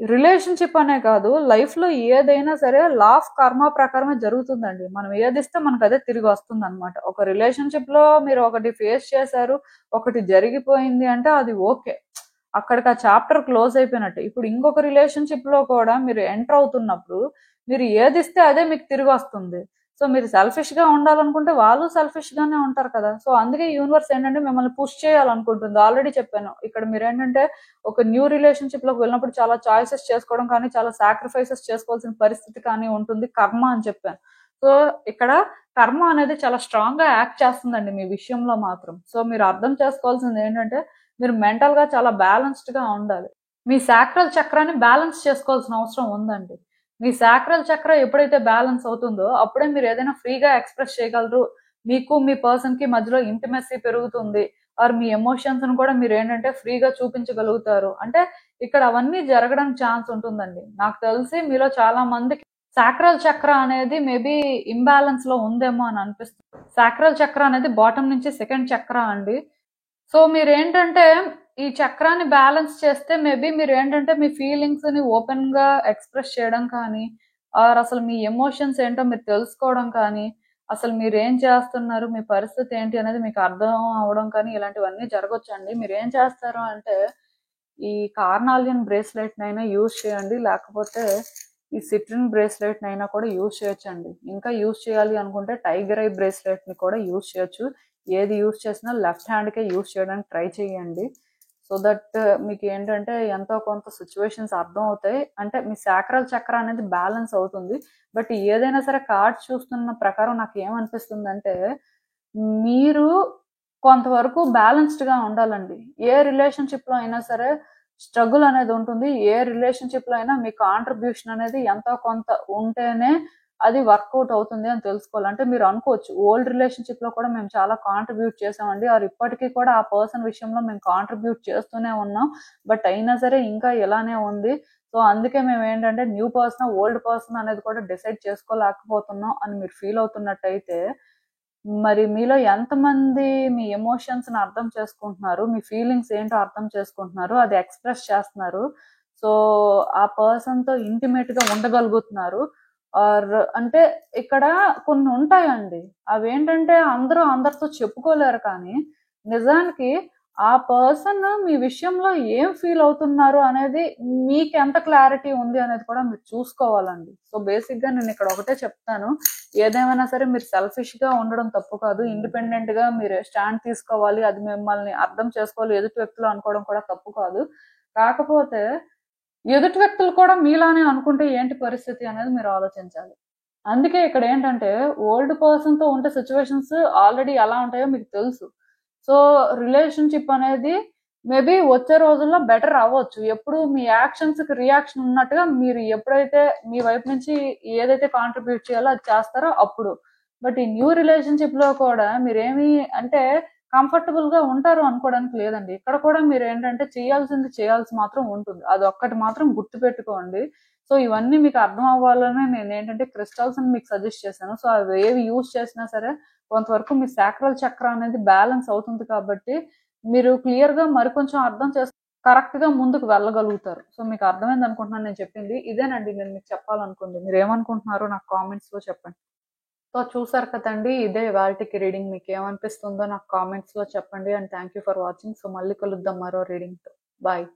రిలేషన్‌షిప్ అనే కాదు, లైఫ్‌లో ఏదైనా సరే లా ఆఫ్ కర్మ ప్రకారమే జరుగుతుందండి. మనం ఏదిస్తే మనకదే తిరిగొస్తుందనమాట. ఒక రిలేషన్‌షిప్‌లో మీరు ఒకటి ఫేస్ చేశారు, ఒకటి జరిగిపోయింది అంటే అది ఓకే. అక్కడికి ఆ చాప్టర్ క్లోజ్ అయిపోయినట్టే. ఇప్పుడు ఇంకొక రిలేషన్‌షిప్‌లో కూడా మీరు ఎంటర్ అవుతున్నప్పుడు, మీరు ఏదిస్తే అదే మీకు తిరిగొస్తుంది. సో, మీరు సెల్ఫిష్‌గా ఉండాలనుకుంటే వాళ్ళు సెల్ఫిష్‌గానే ఉంటారు కదా! సో, అందుకే యూనివర్స్ ఏంటంటే మిమ్మల్ని పుష్ చేయాలనుకుంటుంది. ఆల్రెడీ చెప్పాను. ఇక్కడ మీరేంటంటే ఒక న్యూ రిలేషన్‌షిప్‌లోకి వెళ్ళినప్పుడు చాలా చాయిసెస్ చేసుకోవడం కానీ, చాలా సాక్రిఫైసెస్ చేసుకోవాల్సిన పరిస్థితి కానీ ఉంటుంది. కర్మ అని చెప్పాను. సో, ఇక్కడ కర్మ అనేది చాలా స్ట్రాంగ్‌గా యాక్ట్ చేస్తుందండి మీ విషయంలో మాత్రం. సో, మీరు అర్థం చేసుకోవాల్సింది ఏంటంటే, మీరు మెంటల్‌గా చాలా బ్యాలెన్స్డ్‌గా ఉండాలి. మీ సాక్రల్ చక్రాన్ని బ్యాలెన్స్ చేసుకోవాల్సిన అవసరం ఉందండి. మీ సాక్రల్ చక్ర ఎప్పుడైతే బ్యాలెన్స్ అవుతుందో, అప్పుడే మీరు ఏదైనా ఫ్రీగా ఎక్స్‌ప్రెస్ చేయగలరు. మీకు మీ పర్సన్‌కి మధ్యలో ఇంటిమెసీ పెరుగుతుంది. ఆర్ మీ ఎమోషన్స్‌ని కూడా మీరేంటంటే ఫ్రీగా చూపించగలుగుతారు. అంటే ఇక్కడ అవన్నీ జరగడానికి ఛాన్స్ ఉంటుందండి. నాకు తెలిసి మీలో చాలా మందికి సాక్రల్ చక్ర అనేది మేబీ ఇంబాలెన్స్‌లో ఉందేమో అని అనిపిస్తుంది. సాక్రల్ చక్ర అనేది బాటమ్ నుంచి సెకండ్ చక్ర అండి. సో మీరేంటంటే ఈ చక్రాన్ని బ్యాలెన్స్ చేస్తే మేబీ మీరేంటంటే మీ ఫీలింగ్స్‌ని ఓపెన్‌గా ఎక్స్‌ప్రెస్ చేయడం కానీ, ఆర్ అసలు మీ ఎమోషన్స్ ఏంటో మీరు తెలుసుకోవడం కానీ, అసలు మీరేం చేస్తున్నారు, మీ పరిస్థితి ఏంటి అనేది మీకు అర్థం అవ్వడం కానీ ఇలాంటివన్నీ జరగొచ్చండి. మీరేం చేస్తారు అంటే, ఈ కార్నాలియన్ బ్రేస్‌లెట్‌నైనా యూజ్ చేయండి. లేకపోతే ఈ సిట్రిన్ బ్రేస్‌లెట్‌నైనా కూడా యూజ్ చేయొచ్చండి. ఇంకా యూజ్ చేయాలి అనుకుంటే టైగర్ ఐ బ్రేస్‌లెట్‌ని కూడా యూజ్ చేయొచ్చు. ఏది యూజ్ చేసినా లెఫ్ట్ హ్యాండ్‌కే యూజ్ చేయడానికి ట్రై చేయండి. సో దట్ మీకేంటంటే ఎంతో కొంత సిట్యుయేషన్స్ అర్థమవుతాయి. అంటే మీ సాక్రల్ చక్ర అనేది బ్యాలెన్స్ అవుతుంది. బట్ ఏదైనా సరే కార్డ్స్ చూస్తున్న ప్రకారం నాకేమనిపిస్తుందంటే, మీరు కొంతవరకు బ్యాలెన్స్డ్‌గా ఉండాలండి. ఏ రిలేషన్‌షిప్‌లో అయినా సరే స్ట్రగుల్ అనేది ఉంటుంది. ఏ రిలేషన్‌షిప్‌లో అయినా మీ కాంట్రిబ్యూషన్ అనేది ఎంతో కొంత ఉంటేనే అది వర్కౌట్ అవుతుంది అని తెలుసుకోవాలి. అంటే మీరు అనుకోవచ్చు, ఓల్డ్ రిలేషన్‌షిప్‌లో కూడా మేము చాలా కాంట్రిబ్యూట్ చేసామండి. ఆర్ ఇప్పటికి కూడా ఆ పర్సన్ విషయంలో మేము కాంట్రిబ్యూట్ చేస్తూనే ఉన్నాం. బట్ అయినా సరే ఇంకా ఇలానే ఉంది. సో, అందుకే మేమేంటంటే న్యూ పర్సనా, ఓల్డ్ పర్సన్ అనేది కూడా డిసైడ్ చేసుకోలేకపోతున్నాం అని మీరు ఫీల్ అవుతున్నట్టయితే, మరి మీలో ఎంతమంది మీ ఎమోషన్స్‌ని అర్థం చేసుకుంటున్నారు? మీ ఫీలింగ్స్ ఏంటో అర్థం చేసుకుంటున్నారు? అది ఎక్స్‌ప్రెస్ చేస్తున్నారు. సో, ఆ పర్సన్‌తో ఇంటిమేట్‌గా ఉండగలుగుతున్నారు. ఆర్ అంటే ఇక్కడ కొన్ని ఉంటాయండి. అవేంటంటే అందరూ అందరితో చెప్పుకోలేరు కానీ, నిజానికి ఆ పర్సన్ మీ విషయంలో ఏం ఫీల్ అవుతున్నారు అనేది మీకెంత క్లారిటీ ఉంది అనేది కూడా మీరు చూసుకోవాలండి. సో, బేసిక్‌గా నేనిక్కడ ఒకటే చెప్తాను. ఏదేమైనా సరే మీరు సెల్ఫిష్‌గా ఉండడం తప్పు కాదు. ఇండిపెండెంట్‌గా మీరు స్టాండ్ తీసుకోవాలి. అది మిమ్మల్ని అర్థం చేసుకోవాలి. ఎదుటి వ్యక్తులు అనుకోవడం కూడా తప్పు కాదు. కాకపోతే ఎదుటి వ్యక్తులు కూడా మీలానే అనుకుంటే ఏంటి పరిస్థితి అనేది మీరు ఆలోచించాలి. అందుకే ఇక్కడేంటంటే ఓల్డ్ పర్సన్‌తో ఉంటే సిట్యుయేషన్స్ ఆల్రెడీ ఎలా ఉంటాయో మీకు తెలుసు. సో, రిలేషన్‌షిప్ అనేది మేబీ వచ్చే రోజుల్లో బెటర్ అవ్వచ్చు. ఎప్పుడు మీ యాక్షన్స్‌కి రియాక్షన్ ఉన్నట్టుగా మీరు ఎప్పుడైతే మీ వైపు నుంచి ఏదైతే కాంట్రిబ్యూట్ చేయాలో అది చేస్తారో అప్పుడు. బట్ ఈ న్యూ రిలేషన్‌షిప్‌లో కూడా మీరేమి అంటే కంఫర్టబుల్‌గా ఉంటారు అనుకోవడానికి లేదండి. ఇక్కడ కూడా మీరేంటంటే చేయాల్సింది చేయాల్సి మాత్రం ఉంటుంది. అదొక్కటి మాత్రం గుర్తుపెట్టుకోండి. సో, ఇవన్నీ మీకు అర్థం అవ్వాలనే నేనేంటంటే క్రిస్టల్స్‌ని మీకు సజెస్ట్ చేశాను. సో, అవేవి యూజ్ చేసినా సరే కొంతవరకు మీ సాక్రల్ చక్ర అనేది బ్యాలెన్స్ అవుతుంది కాబట్టి, మీరు క్లియర్‌గా మరికొంచెం అర్థం కరెక్ట్‌గా ముందుకు వెళ్ళగలుగుతారు. సో, మీకు అర్థమైంది అనుకుంటున్నాను నేను చెప్పింది. ఇదేనండి నేను మీకు చెప్పాలనుకుంది. మీరేమనుకుంటున్నారో నాకు కామెంట్స్‌లో చెప్పండి. సో, చూసారు కదండీ! ఇదే ఇవాల్టికి రీడింగ్. మీకేమనిపిస్తుందో నాకు కామెంట్స్‌లో చెప్పండి. And thank you for watching. So, మళ్ళీ కలుద్దాం మరో రీడింగ్‌తో. బాయ్.